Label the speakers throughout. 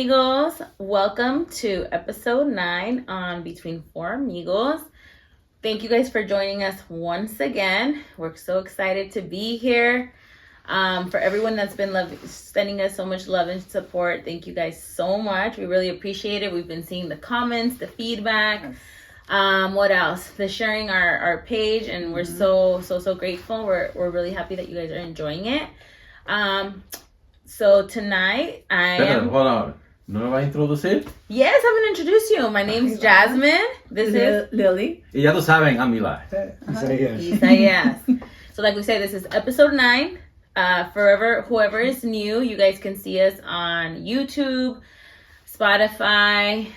Speaker 1: amigos. Welcome to episode 9 on Between 4migos. Thank you guys for joining us once again. We're so excited to be here. For everyone that's been sending us so much love and support, thank you guys so much. We really appreciate it. We've been seeing the comments, the feedback. What else? The sharing our page, and we're so grateful. We're really happy that you guys are enjoying it. So tonight
Speaker 2: Hold on. ¿No me vas a introducir?
Speaker 1: Yes, I'm going to introduce you. My name's Jasmine. This is
Speaker 3: Lily.
Speaker 2: Y ya lo saben, I'm Eli.
Speaker 1: Isaías. So like we say, this is episode 9. Whoever is new, you guys can see us on YouTube, Spotify.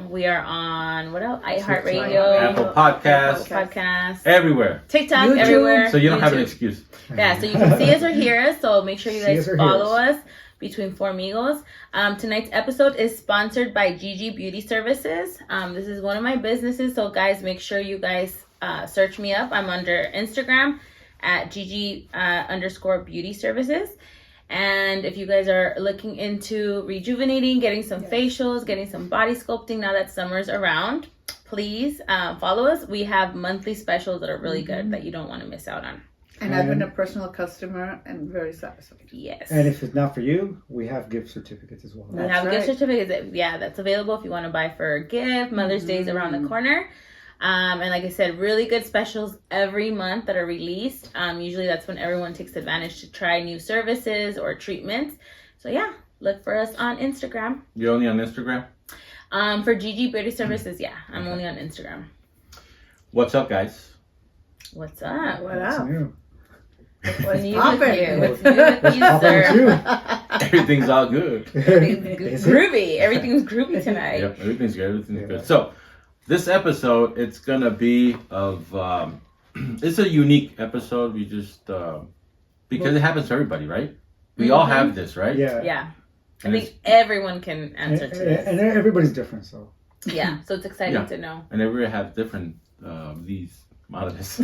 Speaker 1: We are on what else? iHeartRadio,
Speaker 2: Apple Podcasts. Everywhere.
Speaker 1: TikTok,
Speaker 3: YouTube.
Speaker 1: everywhere.
Speaker 2: So you don't have an
Speaker 1: YouTube.
Speaker 2: excuse.
Speaker 1: Yeah, so you can see us or hear us. So make sure you guys follow
Speaker 3: us.
Speaker 1: us. Between 4migos. Tonight's episode is sponsored by Gigi Beauty Services. This is one of my businesses, so guys, make sure you guys search me up. I'm under Instagram at Gigi _Beauty Services. And if you guys are looking into rejuvenating, getting some facials, getting some body sculpting now that summer's around, please follow us. We have monthly specials that are really good that you don't want to miss out on.
Speaker 3: And I've been a personal customer and very satisfied.
Speaker 1: Yes.
Speaker 4: And if it's not for you, we have gift certificates as well.
Speaker 1: We have gift certificates. That's available if you want to buy for a gift. Mother's Day is around the corner. And like I said, really good specials every month that are released. Usually that's when everyone takes advantage to try new services or treatments. So yeah, look for us on Instagram.
Speaker 2: You're only on Instagram?
Speaker 1: For Gigi Beauty Services, yeah. I'm only on Instagram.
Speaker 2: What's up, guys?
Speaker 1: What's up?
Speaker 3: What up?
Speaker 1: What's new
Speaker 3: Stop
Speaker 1: with
Speaker 3: it.
Speaker 1: you? What's new with you, sir?
Speaker 2: Everything's all good.
Speaker 1: Everything's groovy. Everything's groovy tonight.
Speaker 2: Yep, everything's good. Everything's good. So, this episode, it's going to be of... it's a unique episode. We just... because it happens to everybody, right? We all have this, right?
Speaker 4: Yeah.
Speaker 1: I think everyone can answer to this.
Speaker 4: And everybody's different, so.
Speaker 1: Yeah, so it's exciting to know.
Speaker 2: And everybody has different... these models.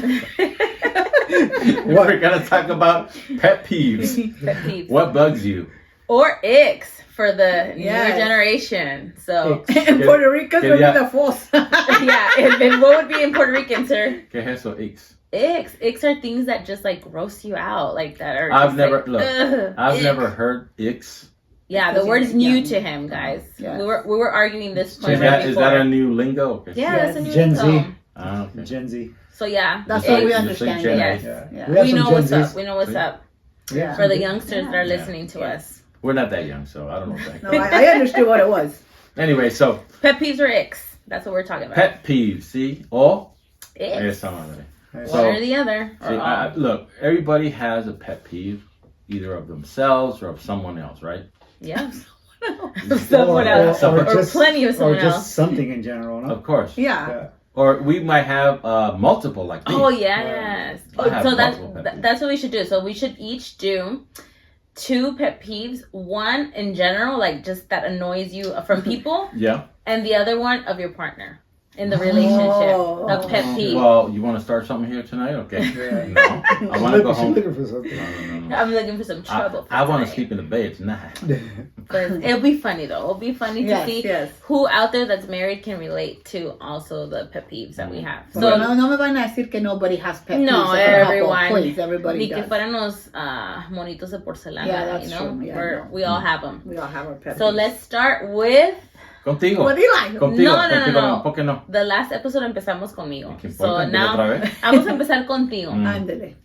Speaker 4: What?
Speaker 2: We're gonna talk about pet peeves.
Speaker 1: Pet peeves.
Speaker 2: What bugs you?
Speaker 1: Or Icks for the newer generation. So,
Speaker 3: In Puerto Rico, it's
Speaker 2: yeah.
Speaker 3: the false.
Speaker 1: yeah, and what would be in Puerto Rican, sir?
Speaker 2: ¿Qué es eso, Icks?
Speaker 1: Icks are things that just like gross you out, like that are.
Speaker 2: I've
Speaker 1: just
Speaker 2: never
Speaker 1: like,
Speaker 2: look.
Speaker 1: ugh,
Speaker 2: I've
Speaker 1: ick.
Speaker 2: never heard Icks.
Speaker 1: Yeah, the word is new to him, guys.
Speaker 3: Yes.
Speaker 1: We were arguing this
Speaker 2: So
Speaker 1: point
Speaker 2: is that a new lingo? Okay.
Speaker 1: Yeah, that's a new
Speaker 4: Gen
Speaker 1: lingo.
Speaker 4: Z.
Speaker 2: Okay.
Speaker 4: Gen Z.
Speaker 1: So yeah,
Speaker 3: That's
Speaker 2: It's
Speaker 3: what we
Speaker 2: like
Speaker 3: understand.
Speaker 2: Gen
Speaker 1: yes.
Speaker 2: A.
Speaker 3: Yeah.
Speaker 4: have
Speaker 1: We
Speaker 4: some
Speaker 1: know
Speaker 4: Gen
Speaker 1: what's
Speaker 4: Zs.
Speaker 1: up. We know what's up
Speaker 4: Yeah.
Speaker 1: for the youngsters that are listening to us.
Speaker 2: We're not that young, so I don't know.
Speaker 3: No, I understood what it was.
Speaker 2: Anyway, so
Speaker 1: Pet peeves or Icks? That's what we're talking about.
Speaker 2: pet peeves, see? O
Speaker 1: Icks.
Speaker 2: esa madre.
Speaker 1: One
Speaker 2: So,
Speaker 1: or the other. Or
Speaker 2: see,
Speaker 1: all.
Speaker 2: look, everybody has a pet peeve, either of themselves or of someone else, right?
Speaker 1: Yeah. Someone else. Or plenty of someone
Speaker 4: Or just
Speaker 1: else.
Speaker 4: something in general, no?
Speaker 2: Of course.
Speaker 3: Yeah.
Speaker 2: Or we might have multiple, like me.
Speaker 1: Oh yes.
Speaker 2: I have
Speaker 1: So
Speaker 2: multiple pet peeves.
Speaker 1: that's what we should do. So we should each do 2 pet peeves. One in general, like just that annoys you from people,
Speaker 2: Yeah.
Speaker 1: and the other one of your partner in the relationship. A pet peeve.
Speaker 2: Well, you want to start something here tonight? Okay.
Speaker 4: Yeah.
Speaker 2: No, I want to go home.
Speaker 4: Looking for something.
Speaker 2: No.
Speaker 1: I'm looking for some trouble.
Speaker 2: I want to
Speaker 1: tonight.
Speaker 2: sleep in the bed tonight.
Speaker 1: But it'll be funny though. It'll be funny to see
Speaker 3: Yes.
Speaker 1: who out there that's married can relate to also the pet peeves that we have.
Speaker 3: So
Speaker 1: So
Speaker 3: no me van a decir que nobody has pet peeves.
Speaker 1: no,
Speaker 3: as a couple.
Speaker 1: everyone.
Speaker 3: Please, everybody
Speaker 1: Ni que
Speaker 3: does.
Speaker 1: fuéramos monitos de porcelana.
Speaker 3: Yeah, that's
Speaker 1: you know?
Speaker 3: true. Yeah,
Speaker 1: We all have them.
Speaker 3: We all have our pet
Speaker 1: So
Speaker 3: peeves.
Speaker 1: let's start with
Speaker 2: Contigo.
Speaker 3: What do you like?
Speaker 2: Contigo.
Speaker 1: No.
Speaker 2: ¿Por qué no?
Speaker 1: the last episode. Empezamos conmigo.
Speaker 2: ¿Qué
Speaker 1: So
Speaker 2: importa? Dile
Speaker 1: now
Speaker 2: otra vez.
Speaker 1: vamos a empezar contigo.
Speaker 3: Ándele.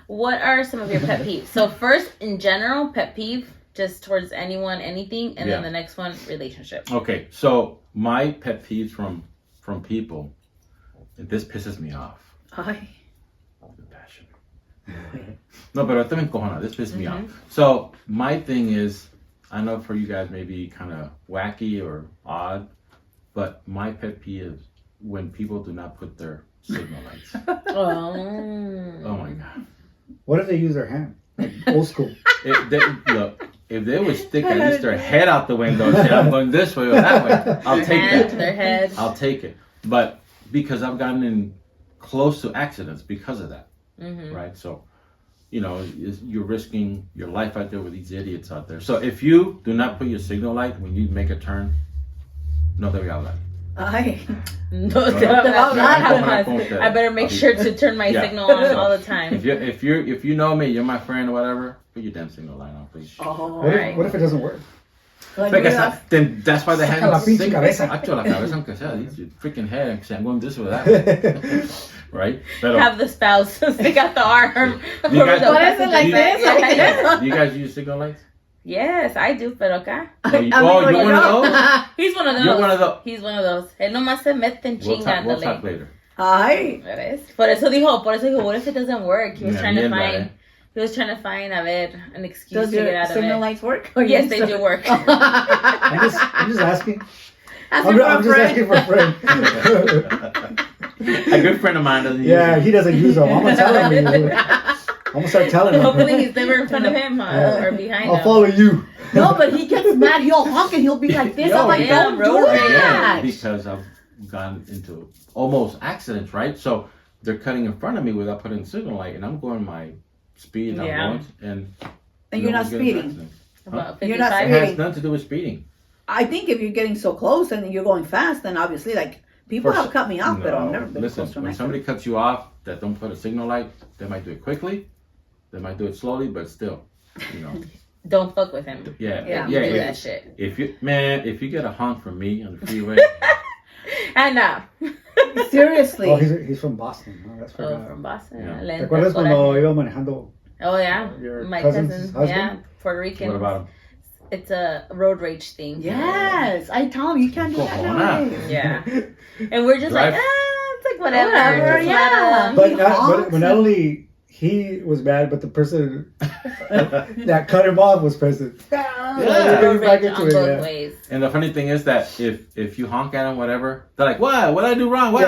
Speaker 1: What are some of your pet peeves? So first, in general, pet peeve, just towards anyone, anything, and then
Speaker 2: Yeah.
Speaker 1: the next one, relationship.
Speaker 2: Okay, so my pet peeves from people, this pisses me off.
Speaker 3: Ay.
Speaker 2: The passion. No, pero esto me encojona. This pisses me off. So my thing is, I know for you guys maybe kind of wacky or odd, but my pet peeve is when people do not put their signal lights.
Speaker 1: Oh.
Speaker 2: Oh my god.
Speaker 4: What if they use their hand? Like old school.
Speaker 2: Look, if they would stick at least their head out the window and say, I'm going this way or that way, I'll take
Speaker 1: Hand,
Speaker 2: that.
Speaker 1: their head.
Speaker 2: I'll take it. But because I've gotten in close to accidents because of that,
Speaker 1: Mm-hmm.
Speaker 2: right? So you're risking your life out there with these idiots out there. So if you do not put your signal light when you make a turn, no te voy a hablar.
Speaker 3: Ay.
Speaker 1: No,
Speaker 2: No,
Speaker 1: te va a
Speaker 3: no,
Speaker 1: hablar.
Speaker 2: no, no, no.
Speaker 1: I better make sure to turn my
Speaker 2: Yeah.
Speaker 1: signal on all the time.
Speaker 2: If you know me, you're my friend or whatever, put your damn signal light on, please.
Speaker 3: Oh,
Speaker 2: What
Speaker 4: if it doesn't work?
Speaker 3: like
Speaker 2: Because
Speaker 3: real-
Speaker 2: then that's why they
Speaker 4: Saca
Speaker 2: have
Speaker 4: la pinche cabeza.
Speaker 2: Hacho la cabeza aunque sea, your freaking head, aunque sea, I'm going this or that, right? Pero,
Speaker 1: Have the spouse stick out the arm.
Speaker 2: You guys-
Speaker 1: Over the
Speaker 3: What is it, like
Speaker 1: passenger
Speaker 3: this?
Speaker 1: side.
Speaker 3: Like this?
Speaker 2: do you guys use signal lights?
Speaker 1: Yes, I do, pero acá.
Speaker 2: Oh, you,
Speaker 3: I mean,
Speaker 2: you're one of
Speaker 3: no.
Speaker 2: those?
Speaker 1: He's one of those.
Speaker 2: You're one of those.
Speaker 1: He's one of those. Él nomás se mete en
Speaker 2: We'll talk
Speaker 1: chingándole.
Speaker 2: later.
Speaker 3: Ay.
Speaker 1: ¿Ves? Por eso dijo, what if it doesn't work? He was
Speaker 2: Yeah,
Speaker 1: trying to
Speaker 2: mierda,
Speaker 1: find, he was trying to find, a ver, an excuse
Speaker 3: Does
Speaker 1: to get
Speaker 3: your
Speaker 1: out of
Speaker 3: signal
Speaker 1: it.
Speaker 3: lights work? Or
Speaker 1: Yes,
Speaker 3: you
Speaker 1: they
Speaker 3: just-
Speaker 1: do work.
Speaker 4: I'm just asking.
Speaker 3: Asking for a
Speaker 4: I'm just
Speaker 3: friend.
Speaker 4: asking for a friend.
Speaker 2: A good friend of mine doesn't
Speaker 4: Yeah,
Speaker 2: use
Speaker 4: he doesn't use them. I'm gonna tell him. I'm gonna start telling him.
Speaker 1: Hopefully he's never in front of him or behind
Speaker 4: I'll
Speaker 1: him.
Speaker 4: follow you.
Speaker 3: No, but he gets mad. He'll honk and he'll be like this.
Speaker 2: Yo,
Speaker 3: I'm like,
Speaker 1: yeah,
Speaker 3: don't
Speaker 1: road
Speaker 3: do
Speaker 1: rage.
Speaker 3: that.
Speaker 2: because I've gone into almost accidents, right? So they're cutting in front of me without putting signal light, and I'm going my speed, and
Speaker 1: Yeah.
Speaker 2: I'm going, and
Speaker 3: And you're
Speaker 2: no
Speaker 3: not
Speaker 2: one's getting
Speaker 3: speeding.
Speaker 2: accidents.
Speaker 1: About
Speaker 3: You're not
Speaker 1: 55.
Speaker 2: It has
Speaker 3: Speeding.
Speaker 2: nothing to do with speeding.
Speaker 3: I think if you're getting so close and you're going fast, then obviously, like, people
Speaker 2: For
Speaker 3: have cut me off, but I've
Speaker 2: No,
Speaker 3: never been
Speaker 2: listen,
Speaker 3: close to an
Speaker 2: when
Speaker 3: accident.
Speaker 2: somebody cuts you off that don't put a signal light, they might do it quickly, they might do it slowly, but still,
Speaker 1: Don't fuck with him.
Speaker 2: yeah,
Speaker 3: Yeah.
Speaker 1: You do
Speaker 2: yeah.
Speaker 1: that shit.
Speaker 2: If you get a honk from me on the freeway,
Speaker 1: I know.
Speaker 3: Seriously.
Speaker 4: Oh, he's from Boston. No, that's
Speaker 1: Oh,
Speaker 4: forgot.
Speaker 1: from Boston.
Speaker 2: Yeah.
Speaker 4: ¿Te
Speaker 1: Lento,
Speaker 4: acuerdas cuando
Speaker 1: coraje.
Speaker 4: iba manejando?
Speaker 1: Oh, yeah.
Speaker 4: Your
Speaker 1: My
Speaker 4: cousin's
Speaker 1: cousin.
Speaker 4: husband?
Speaker 1: Yeah. Puerto Rican.
Speaker 2: what about him?
Speaker 1: It's a road rage thing.
Speaker 3: Yes, I tell him you can't do that
Speaker 2: Cojona.
Speaker 3: nowadays.
Speaker 1: Yeah. And we're just
Speaker 2: Drive-
Speaker 1: like, it's like whatever.
Speaker 3: Whatever,
Speaker 1: Just
Speaker 3: yeah.
Speaker 1: let 'em.
Speaker 4: But
Speaker 3: He
Speaker 4: not,
Speaker 3: honks
Speaker 4: but not
Speaker 3: and-
Speaker 4: only he was mad, but the person that cut him off was present.
Speaker 2: Yeah.
Speaker 1: Road
Speaker 4: Back
Speaker 1: rage
Speaker 4: into
Speaker 1: on
Speaker 4: it,
Speaker 1: both
Speaker 4: yeah.
Speaker 1: ways.
Speaker 2: And the funny thing is that if you honk at them, whatever, they're like, what? What did I do wrong? What?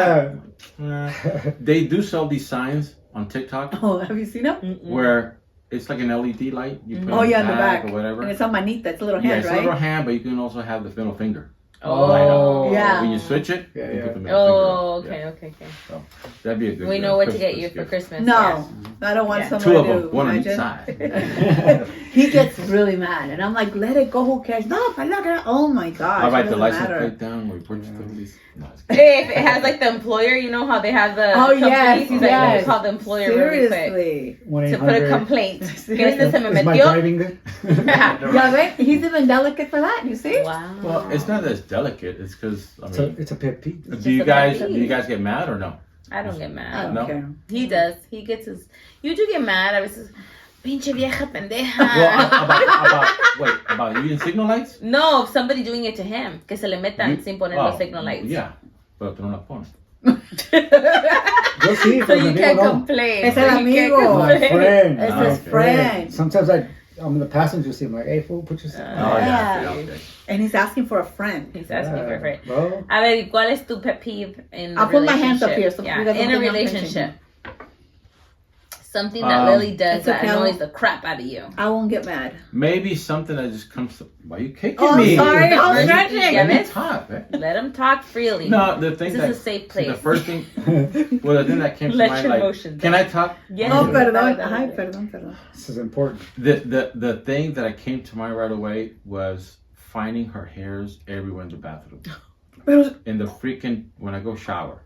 Speaker 4: Yeah.
Speaker 2: They do sell these signs on TikTok
Speaker 3: Oh, have you seen him?
Speaker 1: Mm-mm.
Speaker 2: where it's like an LED light. You put
Speaker 3: Oh,
Speaker 2: it
Speaker 3: yeah, in the back.
Speaker 2: or whatever.
Speaker 3: And it's on manita. It's a little
Speaker 2: Yeah,
Speaker 3: hand,
Speaker 2: it's a
Speaker 3: right?
Speaker 2: little hand, but you can also have the middle finger.
Speaker 1: Oh,
Speaker 3: Yeah.
Speaker 2: When you switch it,
Speaker 4: Yeah,
Speaker 2: you
Speaker 4: yeah.
Speaker 2: put the middle
Speaker 1: Oh,
Speaker 2: finger.
Speaker 1: okay.
Speaker 2: Yeah, that'd be a good.
Speaker 1: We know what to
Speaker 2: Christmas
Speaker 1: get you for
Speaker 2: gift.
Speaker 1: Christmas.
Speaker 3: No, I don't want
Speaker 1: Yeah.
Speaker 3: someone
Speaker 2: Two of
Speaker 3: to
Speaker 2: them, one on each
Speaker 3: imagine.
Speaker 2: side.
Speaker 3: He gets really mad, and I'm like, let it go. Who cares? No, but look at. Oh my gosh,
Speaker 2: I
Speaker 3: it
Speaker 2: write the
Speaker 3: doesn't
Speaker 2: license
Speaker 3: matter.
Speaker 2: plate down. We purchased these. No, it's
Speaker 1: Hey, if it has like the employer, you know how they have the
Speaker 3: Oh,
Speaker 1: companies?
Speaker 3: yes,
Speaker 1: He's like, let me
Speaker 3: yes.
Speaker 1: call the employer really quick
Speaker 3: Seriously.
Speaker 1: to put a
Speaker 4: 1-800.
Speaker 1: complaint. Que
Speaker 3: Seriously.
Speaker 1: este se me
Speaker 4: Is my
Speaker 1: metió.
Speaker 4: driving good?
Speaker 3: Yeah, right? He's even delicate for that. You see?
Speaker 1: Wow.
Speaker 2: Well, it's not as delicate. It's because I mean,
Speaker 4: It's a pet peeve.
Speaker 1: It's
Speaker 2: do you
Speaker 1: just a
Speaker 2: guys
Speaker 1: pet
Speaker 2: do
Speaker 1: peeve.
Speaker 2: you guys get mad or no?
Speaker 1: I don't get
Speaker 3: I
Speaker 1: mad.
Speaker 3: don't
Speaker 2: No.
Speaker 3: care.
Speaker 1: He does. He gets his. You do get mad. I was just, pinche vieja pendeja.
Speaker 2: Well, about you in signal lights?
Speaker 1: No, somebody doing it to him. Que se le metan
Speaker 2: You-
Speaker 1: sin poner
Speaker 2: oh,
Speaker 1: los signal lights.
Speaker 2: Yeah, pero tú no las pones.
Speaker 4: Yo sí,
Speaker 1: So
Speaker 4: pero mi
Speaker 1: you
Speaker 4: amigo
Speaker 1: can't
Speaker 4: no.
Speaker 1: complain.
Speaker 3: Es
Speaker 1: So
Speaker 3: el
Speaker 1: you can't
Speaker 3: amigo.
Speaker 4: My
Speaker 1: complain.
Speaker 4: friend.
Speaker 3: It's
Speaker 2: Ah,
Speaker 3: his
Speaker 2: okay.
Speaker 3: friend.
Speaker 4: Sometimes I'm in the passenger seat. I'm like, hey, fool, put your seat.
Speaker 2: Oh
Speaker 3: Yeah.
Speaker 2: yeah, okay.
Speaker 3: And he's asking for a friend.
Speaker 1: He's asking for a friend.
Speaker 4: Bro.
Speaker 1: A ver, ¿y ¿cuál es tu pet peeve in a
Speaker 3: I'll put my hands up
Speaker 1: relationship?
Speaker 3: here so
Speaker 1: Yeah,
Speaker 3: you guys don't
Speaker 1: in a
Speaker 3: think I'm
Speaker 1: relationship. Something that Lily does
Speaker 3: It's
Speaker 1: that
Speaker 3: okay.
Speaker 1: annoys the crap out of you.
Speaker 3: I won't get mad.
Speaker 2: Maybe something that just comes to. Why are you kicking
Speaker 3: Oh,
Speaker 2: me?
Speaker 3: sorry, I was
Speaker 1: Let me-
Speaker 3: stretching.
Speaker 1: Yeah,
Speaker 2: Let me
Speaker 1: miss?
Speaker 2: talk, man.
Speaker 1: Let him talk freely.
Speaker 2: No, the thing
Speaker 1: This
Speaker 2: that
Speaker 1: is a safe
Speaker 2: see,
Speaker 1: place.
Speaker 2: the first thing, well, the thing that came to
Speaker 1: Let
Speaker 2: mind,
Speaker 1: your
Speaker 2: like,
Speaker 1: emotions
Speaker 2: can
Speaker 1: out.
Speaker 2: I talk?
Speaker 1: Yes.
Speaker 3: Oh,
Speaker 2: Okay.
Speaker 3: perdón. Ay, perdón.
Speaker 4: This is important.
Speaker 2: The thing that I came to mind right away was finding her hairs everywhere in the bathroom.
Speaker 3: Pero,
Speaker 2: In the freaking when I go shower,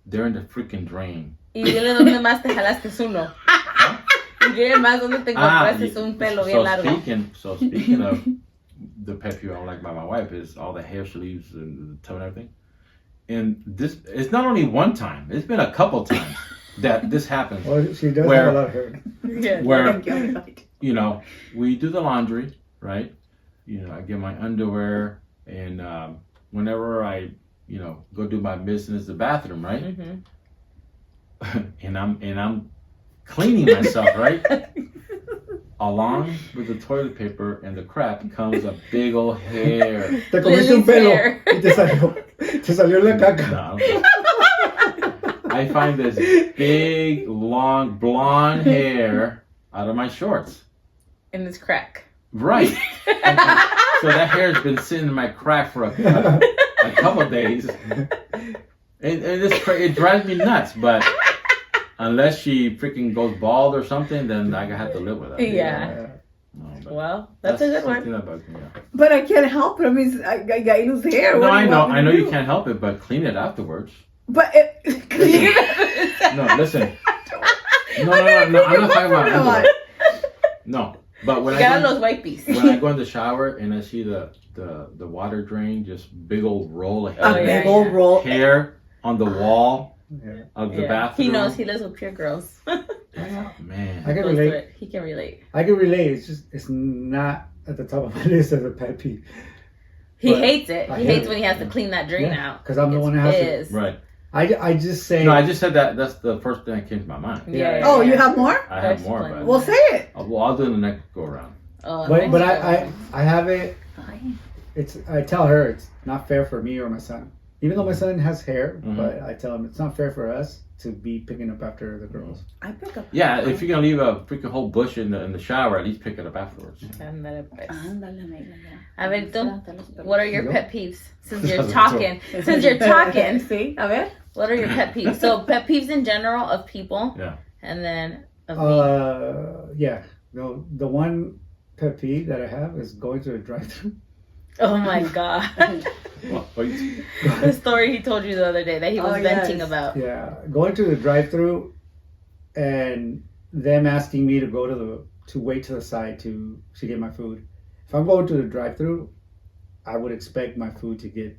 Speaker 2: they're in the freaking drain.
Speaker 1: Y dile dónde más te jalaste uno. Y dile más dónde te encontraste un pelo bien largo.
Speaker 2: Speaking of the pet peeve I don't like about my wife is all the hair she leaves and the toe and everything. And this, it's not only one time; it's been a couple times that this happens.
Speaker 4: Well, she does
Speaker 2: Where-
Speaker 4: have a lot of hair.
Speaker 1: Yeah.
Speaker 2: Where
Speaker 3: thank you.
Speaker 2: you know we do the laundry, right? You know, I get my underwear, and whenever I go do my business, the bathroom, right?
Speaker 1: Mhm.
Speaker 2: and I'm cleaning myself, right? Along with the toilet paper and the crap comes a big old hair.
Speaker 4: Te comiste un
Speaker 1: Lily's
Speaker 4: pelo
Speaker 1: hair.
Speaker 4: y te salió la caca.
Speaker 2: No, I find this big, long, blonde hair out of my shorts.
Speaker 1: In this crack.
Speaker 2: Right. So that hair's been sitting in my crack for a couple of days. It drives me nuts, but unless she freaking goes bald or something, then I have to live with that.
Speaker 1: Yeah.
Speaker 2: No, but
Speaker 1: Well, that's a good
Speaker 2: something
Speaker 1: one.
Speaker 2: that bugs me, yeah.
Speaker 3: But I can't help it. I mean, I got you lose hair.
Speaker 2: No,
Speaker 3: What do
Speaker 2: I
Speaker 3: you
Speaker 2: know,
Speaker 3: want me
Speaker 2: I
Speaker 3: to
Speaker 2: know you
Speaker 3: do?
Speaker 2: can't help it, but clean it afterwards.
Speaker 3: But
Speaker 2: No, listen. No, I'm not talking about underwear. No, but when
Speaker 1: Got los wipes.
Speaker 2: when I go in the shower and I see the water drain, just big old roll of
Speaker 3: a
Speaker 2: hair,
Speaker 3: big old roll.
Speaker 2: hair on the wall
Speaker 4: Yeah.
Speaker 2: of the
Speaker 1: Yeah.
Speaker 2: bathroom.
Speaker 1: He knows he lives with pure girls.
Speaker 2: Oh, man.
Speaker 4: I can
Speaker 1: Close to
Speaker 4: relate.
Speaker 1: it. He can relate.
Speaker 4: I can relate. It's just it's not at the top of my list as a pet peeve.
Speaker 1: He
Speaker 4: But
Speaker 1: hates it.
Speaker 4: I
Speaker 1: He
Speaker 4: hate
Speaker 1: hates
Speaker 4: it.
Speaker 1: when he has to clean that drain
Speaker 4: Yeah,
Speaker 1: out.
Speaker 4: 'cause I'm the one that has to-
Speaker 1: Pissed.
Speaker 2: Right.
Speaker 4: I just say.
Speaker 2: No, I just said that. That's the first thing that came to my mind.
Speaker 1: Yeah.
Speaker 3: Oh, you have more?
Speaker 2: I have
Speaker 1: First
Speaker 2: more,
Speaker 1: one.
Speaker 2: but
Speaker 3: Well, say it.
Speaker 2: I'll do it in the next go around.
Speaker 1: Oh,
Speaker 4: But
Speaker 1: nice.
Speaker 4: I have it. I tell her it's not fair for me or my son. Even though my son has hair,
Speaker 2: Mhm.
Speaker 4: but I tell him it's not fair for us to be picking up after the girls.
Speaker 3: I pick up.
Speaker 2: Yeah, if you're gonna leave a freaking whole bush in the shower, at least pick it up afterwards.
Speaker 1: Ándale, pues.
Speaker 3: Ándale, amiga, ya.
Speaker 1: A ver, tú, what are your
Speaker 4: Yo?
Speaker 1: pet peeves? Since you're talking. Since you're talking.
Speaker 3: See, a ver.
Speaker 1: What are your pet peeves? So pet peeves in general of people.
Speaker 2: Yeah.
Speaker 1: And then of me.
Speaker 4: Yeah. No, the one pet peeve that I have is going to a drive-thru.
Speaker 1: Oh my god.
Speaker 2: What
Speaker 1: The story he told you the other day that he was
Speaker 3: Oh,
Speaker 1: venting
Speaker 3: yes.
Speaker 1: about.
Speaker 4: Yeah, going to the drive-thru and them asking me to go to wait to the side to get my food. If I'm going to the drive-thru, I would expect my food to get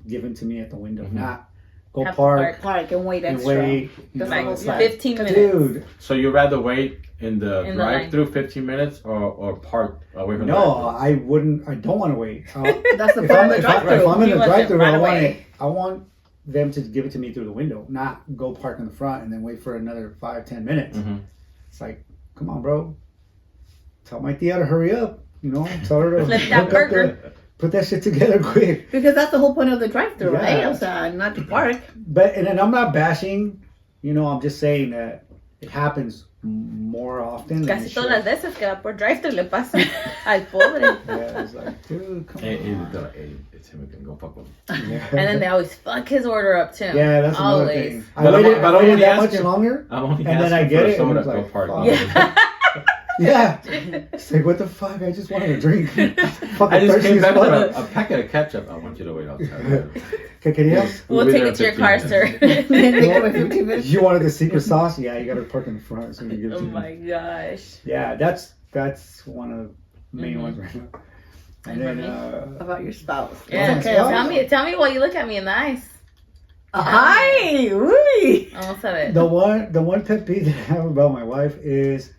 Speaker 4: given to me at the window,
Speaker 2: Mhm.
Speaker 4: not go
Speaker 1: Have to
Speaker 4: park
Speaker 3: Park and wait
Speaker 4: and
Speaker 3: extra.
Speaker 4: wait. You
Speaker 3: Just
Speaker 4: know,
Speaker 1: Like
Speaker 4: it's
Speaker 1: 15 minutes.
Speaker 4: dude,
Speaker 2: So you'd rather wait in the
Speaker 1: In the
Speaker 2: drive-through 15 minutes or park away from the
Speaker 4: no,
Speaker 2: drive-thru?
Speaker 4: I wouldn't. I don't want to wait.
Speaker 3: That's the
Speaker 4: If
Speaker 3: point
Speaker 4: I'm,
Speaker 3: of the
Speaker 4: if, I,
Speaker 3: drive-thru.
Speaker 4: if I'm in
Speaker 1: He
Speaker 4: the
Speaker 1: wants it
Speaker 4: drive-thru,
Speaker 1: right
Speaker 4: I want
Speaker 1: away.
Speaker 4: it. I want them to give it to me through the window, not go park in the front and then wait for another 5-10 minutes.
Speaker 2: Mhm.
Speaker 4: It's like, come on, bro. Tell my tia to hurry up. You know, tell her to
Speaker 1: Flip that
Speaker 4: hook up
Speaker 1: burger.
Speaker 4: put that shit together quick.
Speaker 3: Because that's the whole point of the drive-thru, right?
Speaker 4: Yeah.
Speaker 3: O sea, not to park.
Speaker 4: But and then I'm not bashing. You know, I'm just saying that it happens more often. Than
Speaker 1: Casi
Speaker 4: it
Speaker 1: todas las
Speaker 4: should.
Speaker 1: veces que va por drive-thru le pasa al pobre.
Speaker 4: Yeah, it's like, dude, come
Speaker 2: Hey,
Speaker 4: on.
Speaker 2: it's him again. Go fuck with him.
Speaker 4: Yeah.
Speaker 1: And then they always fuck his order up too.
Speaker 4: Yeah, that's another
Speaker 1: Always.
Speaker 4: thing. I
Speaker 2: But I'm-
Speaker 4: waited,
Speaker 2: but
Speaker 4: I
Speaker 2: I'm
Speaker 4: waited
Speaker 2: only
Speaker 4: that much
Speaker 2: asking-
Speaker 4: longer.
Speaker 2: I'm only
Speaker 4: And then
Speaker 2: asking
Speaker 4: I get
Speaker 2: for
Speaker 4: it, and
Speaker 2: soda
Speaker 4: it's
Speaker 2: to go
Speaker 4: like,
Speaker 2: park.
Speaker 4: fuck.
Speaker 1: Yeah.
Speaker 4: Yeah. It's like, what the fuck? I just wanted a drink. Fucking
Speaker 2: I just
Speaker 4: thirsty
Speaker 2: came
Speaker 4: as
Speaker 2: back
Speaker 4: fuck.
Speaker 2: with a packet of ketchup. I want you to wait outside.
Speaker 4: ¿Qué querías?
Speaker 1: We'll
Speaker 2: be
Speaker 1: take
Speaker 2: there
Speaker 1: it to your
Speaker 2: in
Speaker 1: car,
Speaker 2: 15
Speaker 1: sir.
Speaker 2: minutes.
Speaker 3: Take away 15 minutes.
Speaker 4: You wanted the secret sauce? Yeah, you gotta park in the front so you give it
Speaker 1: Oh
Speaker 4: to me.
Speaker 1: my gosh.
Speaker 4: Yeah, that's one of the main
Speaker 1: Mhm.
Speaker 4: ones right now. And
Speaker 1: And
Speaker 4: then
Speaker 1: for
Speaker 3: About your spouse.
Speaker 1: Yeah,
Speaker 4: Okay.
Speaker 1: tell me while you look at me in the eyes.
Speaker 3: Ay, uy.
Speaker 1: Vamos a ver.
Speaker 4: the one pet peeve that I have about my wife is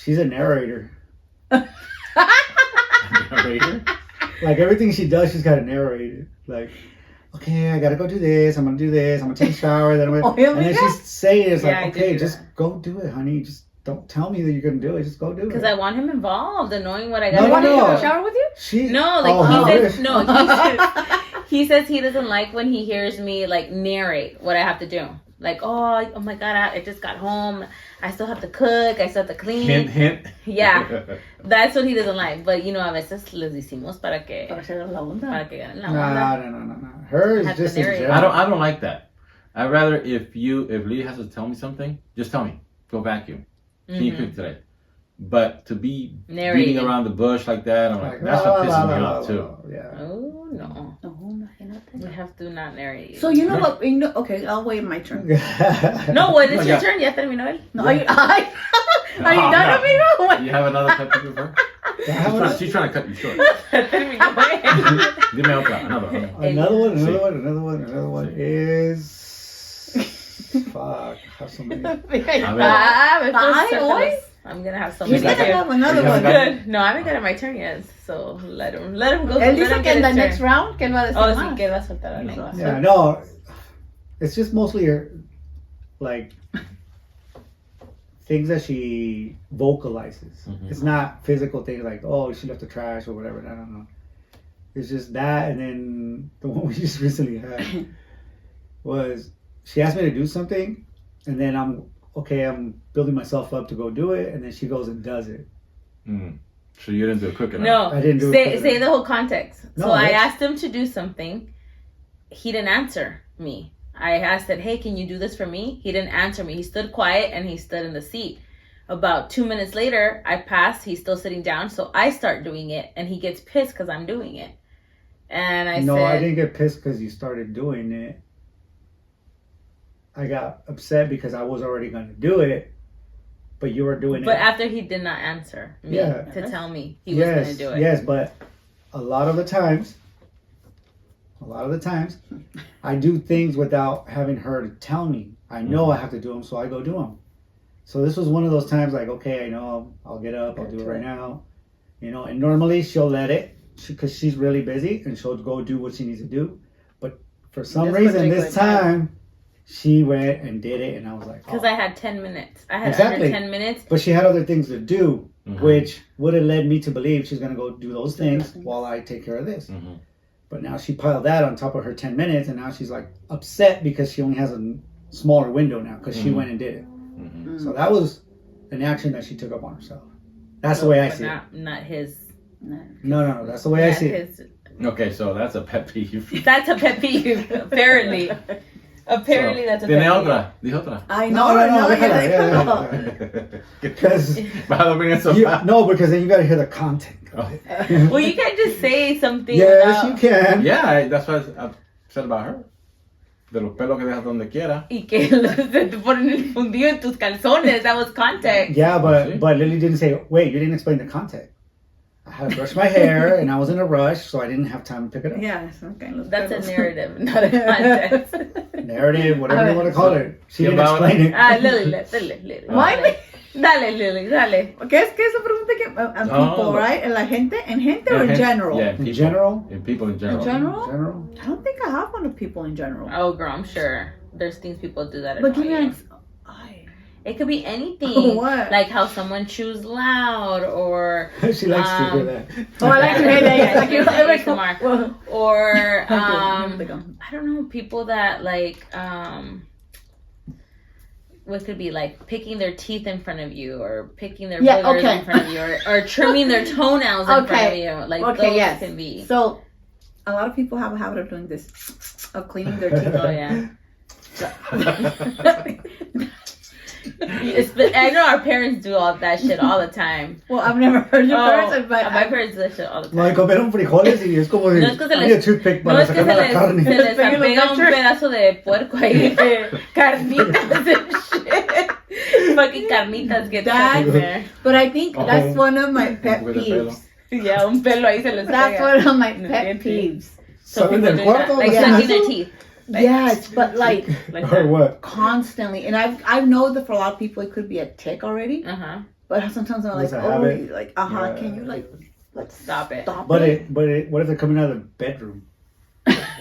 Speaker 4: she's a narrator.
Speaker 2: Narrator?
Speaker 4: Like everything she does, she's got to narrate it. Like, okay, I gotta go do this. I'm gonna do this. I'm gonna take a shower. Then I'm gonna,
Speaker 3: Oh, yeah,
Speaker 4: and then
Speaker 3: yeah.
Speaker 4: she's saying, "It's
Speaker 1: Yeah, I
Speaker 4: like,
Speaker 1: did
Speaker 4: okay,
Speaker 1: do
Speaker 4: just
Speaker 1: that.
Speaker 4: go do it, honey. Just don't tell me that you're gonna do it. Just go do it."
Speaker 1: Because I want him involved and knowing what I
Speaker 4: No,
Speaker 1: got
Speaker 3: You want to
Speaker 4: no.
Speaker 3: take a shower with you?
Speaker 4: She
Speaker 1: No, like
Speaker 4: oh,
Speaker 1: he
Speaker 4: really?
Speaker 1: says no. He says he doesn't like when he hears me like narrate what I have to do. Like, oh my god, I just got home. I still have to cook. I still have to clean.
Speaker 2: Hint, hint.
Speaker 1: Yeah, that's what he doesn't like. But you know, a veces les decimos para que
Speaker 3: hacer la onda.
Speaker 1: ganen la onda.
Speaker 4: No. Her is
Speaker 1: Have to
Speaker 4: just in
Speaker 1: narrate.
Speaker 4: general.
Speaker 2: I don't like that. I'd rather if Lee has to tell me something, just tell me. Go vacuum. Can you
Speaker 1: Mhm.
Speaker 2: cook today? But to be
Speaker 1: Narrating.
Speaker 2: beating around the bush like that, I'm like,
Speaker 4: Like,
Speaker 2: that's what pisses me off too.
Speaker 4: Yeah.
Speaker 1: Oh no,
Speaker 3: No, imagínate.
Speaker 1: we have to not narrate.
Speaker 3: So you know what? You know, okay, I'll wait my turn.
Speaker 1: No, what is
Speaker 2: No,
Speaker 1: your
Speaker 2: ya.
Speaker 1: turn? Ya terminó él.
Speaker 3: No, are you done,
Speaker 2: No.
Speaker 3: amigo? What?
Speaker 2: You have another pet peeve of her? She's trying to cut you short.
Speaker 1: Terminó él.
Speaker 2: Dime otra, another.
Speaker 4: Another one is fuck. I have so many.
Speaker 2: A ver.
Speaker 1: Ah, me
Speaker 3: Ay,
Speaker 1: puse
Speaker 3: hoy.
Speaker 1: I'm gonna have some.
Speaker 3: He's
Speaker 2: She's
Speaker 3: gonna
Speaker 2: like-
Speaker 3: have another
Speaker 2: She's
Speaker 3: one.
Speaker 2: like-
Speaker 1: Good. No, I haven't gotten my turn yet, so let him go.
Speaker 3: Él
Speaker 1: let
Speaker 3: dice
Speaker 1: him
Speaker 3: que
Speaker 1: get
Speaker 3: en the
Speaker 1: his
Speaker 3: next
Speaker 1: turn.
Speaker 3: round, que él va a decir
Speaker 1: Oh, sí,
Speaker 3: más.
Speaker 1: que va a soltar la lengua.
Speaker 4: Yeah, no. It's just mostly her, like things that she vocalizes.
Speaker 2: Mhm.
Speaker 4: It's not physical things like, oh, she left the trash or whatever. No. It's just that, and then the one we just recently had was she asked me to do something, and then I'm building myself up to go do it, and then she goes and does it.
Speaker 2: Mm. So you didn't do it quick enough.
Speaker 1: No,
Speaker 4: I didn't do it
Speaker 1: say
Speaker 4: quick
Speaker 1: say
Speaker 4: enough.
Speaker 1: the whole context.
Speaker 4: No,
Speaker 1: So I
Speaker 4: that's-
Speaker 1: asked him to do something. He didn't answer me. I said, hey, can you do this for me? He didn't answer me. He stood quiet and he stood in the seat. About 2 minutes later, I passed. He's still sitting down. So I start doing it and he gets pissed because I'm doing it. And I
Speaker 4: No,
Speaker 1: said,
Speaker 4: I didn't get pissed because you started doing it. I got upset because I was already going to do it, but you were doing
Speaker 1: but
Speaker 4: it.
Speaker 1: after he did not answer me to tell me he was going to do it.
Speaker 4: Yes, but a lot of the times, I do things without having her to tell me. I know I have to do them, so I go do them. So this was one of those times like, okay, I know, I'll get up, I'll do it right now. You know, and normally she'll let it because she's really busy and she'll go do what she needs to do. But for some reason this time, she went and did it, and I was like,
Speaker 1: because I had 10 minutes. I had
Speaker 4: Exactly.
Speaker 1: under 10 minutes.
Speaker 4: But she had other things to do, which would have led me to believe she's going to go do those things while I take care of this. But now she piled that on top of her 10 minutes, and now she's like upset because she only has a smaller window now because she went and did it. So that was an action that she took up on herself. That's the way I see it.
Speaker 1: Not his.
Speaker 4: No. That's the way I see it.
Speaker 2: Okay, so that's a pet peeve.
Speaker 1: That's a pet peeve, apparently. Apparently, that's a pet
Speaker 2: Tiene
Speaker 1: peeve.
Speaker 2: otra. Dijo otra.
Speaker 3: I know.
Speaker 4: Yeah. Because no, because then you got to hear the content.
Speaker 1: Well, you can't just say something.
Speaker 4: Yes, you can.
Speaker 2: Yeah, that's what I said about her. De los pelos que dejas donde quiera.
Speaker 1: Y que se te ponen el fundido en tus calzones. That was context.
Speaker 4: Yeah, but Lily didn't say, wait, you didn't explain the context. I had to brush my hair, and I was in a rush, so I didn't have time to pick it up.
Speaker 3: Yes, okay.
Speaker 1: That's a narrative, not a context.
Speaker 4: Narrative, whatever you want to call it. She didn't explain it.
Speaker 1: Lily.
Speaker 3: Why?
Speaker 1: Dale, Lily, dale.
Speaker 3: ¿Qué es que esa pregunta que and people, right? En la gente, en gente or in general?
Speaker 2: Yeah,
Speaker 4: In general?
Speaker 2: In people in general.
Speaker 3: In general?
Speaker 4: In general?
Speaker 3: I don't think I have one of people in general.
Speaker 1: Oh, girl, I'm sure there's things people do that.
Speaker 3: But give me
Speaker 1: annoy
Speaker 3: an
Speaker 1: you. It could be anything.
Speaker 3: What?
Speaker 1: Like how someone chews loud, or
Speaker 4: She likes to hear that.
Speaker 3: Oh, I like to hear that. Like,
Speaker 1: ASMR. Or
Speaker 3: go.
Speaker 1: I don't know, people that like what could be like picking their teeth in front of you, or picking their boogers in front of you, or trimming their toenails in front of you. Like those can be.
Speaker 3: So a lot of people have a habit of doing this, of cleaning their teeth.
Speaker 1: Oh yeah. I know our parents do all that shit all the time.
Speaker 3: Well, I've never heard your parents, but
Speaker 1: my parents do that shit all the time.
Speaker 4: No, y comieron frijoles y es como de,
Speaker 1: No es que se
Speaker 4: I need a toothpick
Speaker 1: No
Speaker 4: para
Speaker 1: es que
Speaker 4: sacar la carne.
Speaker 1: se les apega un pedazo de puerco ahí, carnitas and shit. Fucking carnitas get stuck in there.
Speaker 3: But I think that's one of my pet peeves.
Speaker 1: Yeah, un pelo ahí se les
Speaker 3: That's
Speaker 1: pega.
Speaker 3: one of my pet peeves.
Speaker 1: So
Speaker 4: ¿Saben
Speaker 1: people
Speaker 4: del
Speaker 1: do
Speaker 4: cuarto?
Speaker 1: that, like sucking their teeth.
Speaker 3: Yes, but like
Speaker 4: Or what?
Speaker 3: constantly, and I know that for a lot of people it could be a tick already. But sometimes I'm like,
Speaker 4: It's a habit.
Speaker 3: like,
Speaker 4: Yeah.
Speaker 3: can you like
Speaker 1: Stop it.
Speaker 4: But what if they're coming out of the bedroom?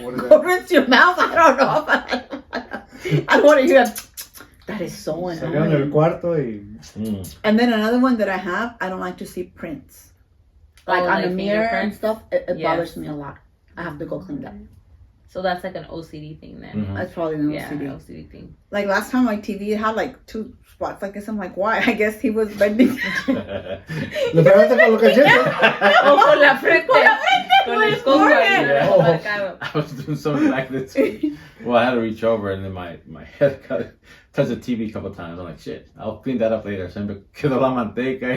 Speaker 4: What is
Speaker 3: Go
Speaker 4: that?
Speaker 3: rinse your mouth. I don't know. I don't want to hear that. That is so
Speaker 4: Salieron del
Speaker 3: annoying.
Speaker 4: cuarto y...
Speaker 3: And then another one that I have, I don't like to see prints. Like on
Speaker 1: like
Speaker 3: the mirror and
Speaker 1: fingerprints?
Speaker 3: stuff, it
Speaker 1: Yes.
Speaker 3: bothers me a lot. I have to go clean that.
Speaker 1: So that's like an OCD thing then.
Speaker 3: That's probably an
Speaker 1: Yeah,
Speaker 3: OCD.
Speaker 1: OCD thing.
Speaker 3: Like last time my TV it had like 2 spots like this. I'm like, why? I guess he was bending.
Speaker 4: ¿Le pegaste con los cachetes?
Speaker 1: O con la frente.
Speaker 3: Con
Speaker 1: el
Speaker 3: his
Speaker 1: codo
Speaker 3: forehead.
Speaker 1: ahí,
Speaker 2: Oh.
Speaker 1: marcado.
Speaker 2: I was doing something like this. Well, I had to reach over, and then my head touched the TV a couple times. I'm like, shit, I'll clean that up later. Se me quedó la manteca.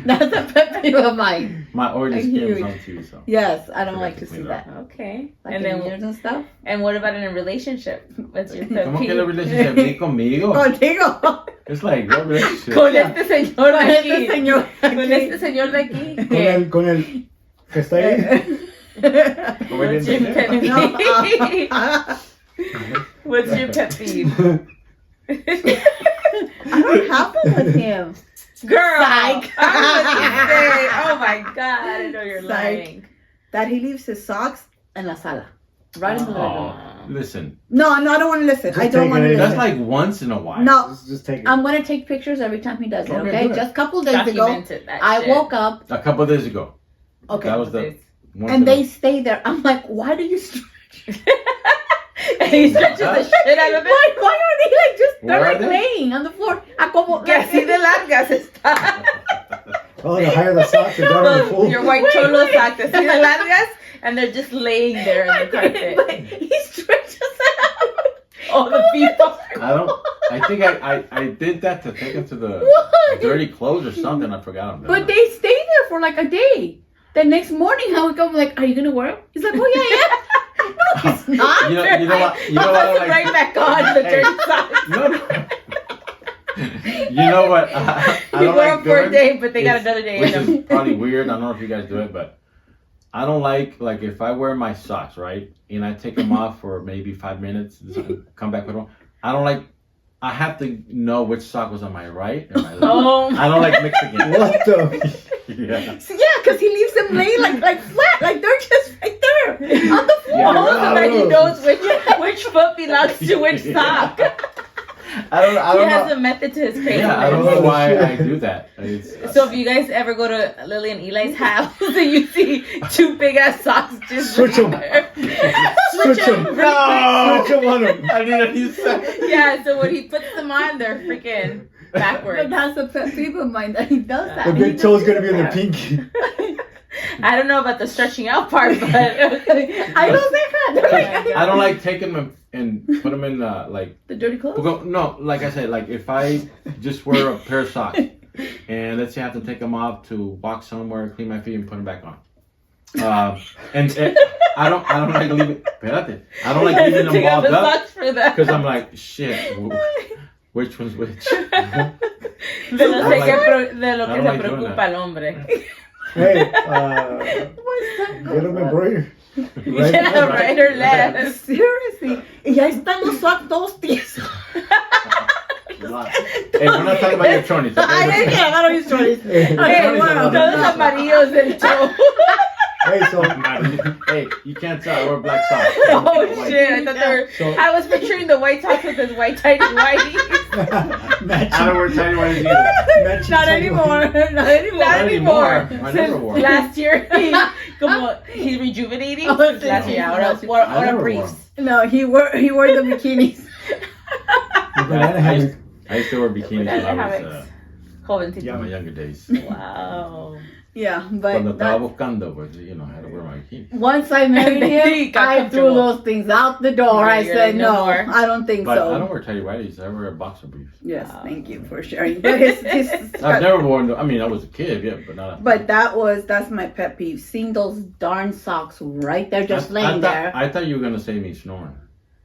Speaker 3: That's a pet peeve of mine.
Speaker 2: My orange
Speaker 3: I
Speaker 2: skin
Speaker 3: hear
Speaker 2: was
Speaker 3: you.
Speaker 2: on TV, so.
Speaker 3: Yes, I don't
Speaker 2: Forgot
Speaker 3: like
Speaker 2: to
Speaker 3: to see
Speaker 2: clean it
Speaker 3: that.
Speaker 1: Okay.
Speaker 3: Like
Speaker 1: And
Speaker 3: in
Speaker 1: then,
Speaker 3: mirrors and stuff.
Speaker 1: and what about in a relationship? What's your pet
Speaker 2: ¿Cómo que
Speaker 1: peeve?
Speaker 2: la relationship ni conmigo?
Speaker 3: Contigo.
Speaker 2: It's like, what relationship?
Speaker 1: Con este señor de
Speaker 3: Con
Speaker 1: aquí.
Speaker 3: este señor
Speaker 1: Con
Speaker 3: aquí.
Speaker 1: este señor de aquí.
Speaker 4: Con el que está ahí.
Speaker 1: What's your pet peeve? What's your pet peeve?
Speaker 3: I don't have one with him.
Speaker 1: Girl,
Speaker 3: Psych.
Speaker 1: I was gonna say, oh my god, I know you're
Speaker 3: Psych.
Speaker 1: lying.
Speaker 3: That he leaves his socks in la sala. Right in the living room.
Speaker 2: Oh, listen,
Speaker 3: No, I don't want to listen.
Speaker 4: Just
Speaker 3: I don't
Speaker 4: take
Speaker 3: want to
Speaker 4: it.
Speaker 3: listen.
Speaker 2: that's like once in a while.
Speaker 3: No,
Speaker 4: Just take it.
Speaker 3: I'm going to take pictures every time he does it,
Speaker 2: Okay,
Speaker 3: okay?
Speaker 2: good.
Speaker 3: Just a couple days ago,
Speaker 1: Documented that
Speaker 3: I
Speaker 1: shit.
Speaker 3: woke up,
Speaker 2: A couple of days ago.
Speaker 3: okay,
Speaker 2: That was the one
Speaker 3: and
Speaker 2: of
Speaker 3: they
Speaker 2: the-
Speaker 3: stay there. I'm like, why do you stretch?
Speaker 1: And he stretches the shit out of it.
Speaker 3: Why are they like just,
Speaker 2: Where
Speaker 3: they're
Speaker 2: are
Speaker 3: like
Speaker 2: they?
Speaker 3: laying on the floor. A como,
Speaker 1: Que así de largas está.
Speaker 4: Oh, the higher the socks, the darker the pool.
Speaker 1: Your white cholo socks así de largas, and they're just laying there in the carpet.
Speaker 3: But he stretches
Speaker 1: Oh, the people.
Speaker 2: I think I did that to take him to the dirty clothes or something. I forgot him.
Speaker 3: But they stay there for like a day. The next morning, I would come like, "Are you gonna wear them?" He's like, "Oh yeah, yeah." No, he's not.
Speaker 2: You know what? You know what? Like,
Speaker 1: Right back on the dirty socks.
Speaker 2: no. You know what? I
Speaker 1: You
Speaker 2: don't
Speaker 1: wear
Speaker 2: like
Speaker 1: them for a
Speaker 2: doing,
Speaker 1: day, but they got another day in
Speaker 2: which
Speaker 1: them.
Speaker 2: is probably weird. I don't know if you guys do it, but I don't like if I wear my socks, right, and I take them off for maybe 5 minutes, come back with them. I don't like. I have to know which sock was on my right and my left.
Speaker 1: Oh,
Speaker 2: I don't like mixing it.
Speaker 4: What the?
Speaker 2: Yeah.
Speaker 3: So, yeah, because he leaves them laying like flat, like they're just right there on the floor.
Speaker 2: Yeah,
Speaker 1: oh, so that he
Speaker 4: know.
Speaker 1: knows which foot belongs to which sock.
Speaker 2: I don't
Speaker 1: He has
Speaker 2: know.
Speaker 1: a method to his craziness.
Speaker 2: Yeah, I don't know why I do that.
Speaker 1: So if you guys ever go to Lily and Eli's house and you see two big ass socks just
Speaker 4: Switch 'em.
Speaker 1: Switch them.
Speaker 4: Switch 'em on him.
Speaker 2: I need a new set.
Speaker 1: Yeah, so when he puts them on, they're freaking
Speaker 3: But
Speaker 1: backwards.
Speaker 3: that's a pet peeve of mine that he does that.
Speaker 4: The
Speaker 3: He
Speaker 4: big
Speaker 3: does
Speaker 4: toe's
Speaker 3: do
Speaker 4: gonna be in the
Speaker 3: that.
Speaker 4: pinky.
Speaker 1: I don't know about the stretching out part, but
Speaker 3: I don't think that. They're like,
Speaker 2: I don't like taking them and put them in
Speaker 3: the dirty clothes.
Speaker 2: no, like I said, like if I just wear a pair of socks and let's say I have to take them off to walk somewhere, clean my feet, and put them back on. I don't like leaving. Espérate. I don't like leaving them
Speaker 1: Take off
Speaker 2: balled
Speaker 1: the
Speaker 2: up
Speaker 1: socks for that.
Speaker 2: because I'm like, shit, which one's which?
Speaker 1: De lo
Speaker 2: I
Speaker 1: que
Speaker 2: don't
Speaker 1: se
Speaker 2: like doing
Speaker 1: preocupa
Speaker 2: that.
Speaker 1: el hombre.
Speaker 4: Hey,
Speaker 3: What's that?
Speaker 4: get them embroidered.
Speaker 1: Yeah, right or left.
Speaker 3: Seriously. Y ahí están los socks todos tiesos.
Speaker 2: Hey, we're not talking about your chonies.
Speaker 3: Ay,
Speaker 2: Okay?
Speaker 3: es que agarro mis stories.
Speaker 4: Hey,
Speaker 3: Okay, bueno.
Speaker 1: Todos amarillos del toe.
Speaker 4: hey, so
Speaker 2: Hey, you can't tell. I wear black socks.
Speaker 1: Oh shit! I thought they were.
Speaker 4: So-
Speaker 1: I was picturing the white socks with his white tighty whitey.
Speaker 2: I don't wear tiny ones either.
Speaker 3: Not anymore. Not anymore.
Speaker 1: Not anymore.
Speaker 2: I never wore.
Speaker 1: Last year, he's rejuvenating.
Speaker 3: Oh,
Speaker 1: Last year, ahora
Speaker 2: I never
Speaker 1: briefs.
Speaker 3: No, he wore the bikinis.
Speaker 4: banana hammock.
Speaker 2: I used to wear bikinis when I was
Speaker 1: Jovencito.
Speaker 2: in my younger days.
Speaker 1: Wow.
Speaker 3: Yeah, but
Speaker 2: Cuando estaba
Speaker 3: that,
Speaker 2: buscando, pues, you know, I had to wear my bikini.
Speaker 3: once I married
Speaker 1: He
Speaker 3: him,
Speaker 1: got
Speaker 3: I threw
Speaker 1: comfortable.
Speaker 3: those things out the door.
Speaker 1: Yeah,
Speaker 3: I
Speaker 1: you're
Speaker 3: said,
Speaker 1: like, no
Speaker 3: no,
Speaker 1: more.
Speaker 3: I don't think
Speaker 2: But
Speaker 3: so.
Speaker 2: I don't wear tidy whities. I wear boxer briefs.
Speaker 3: Yes,
Speaker 1: Wow.
Speaker 3: thank you for sharing. But his
Speaker 2: I've never worn them. I mean, I was a kid, yeah, but not.
Speaker 3: but that's my pet peeve. Seeing those darn socks right there, just laying there.
Speaker 2: I thought you were gonna say me snoring.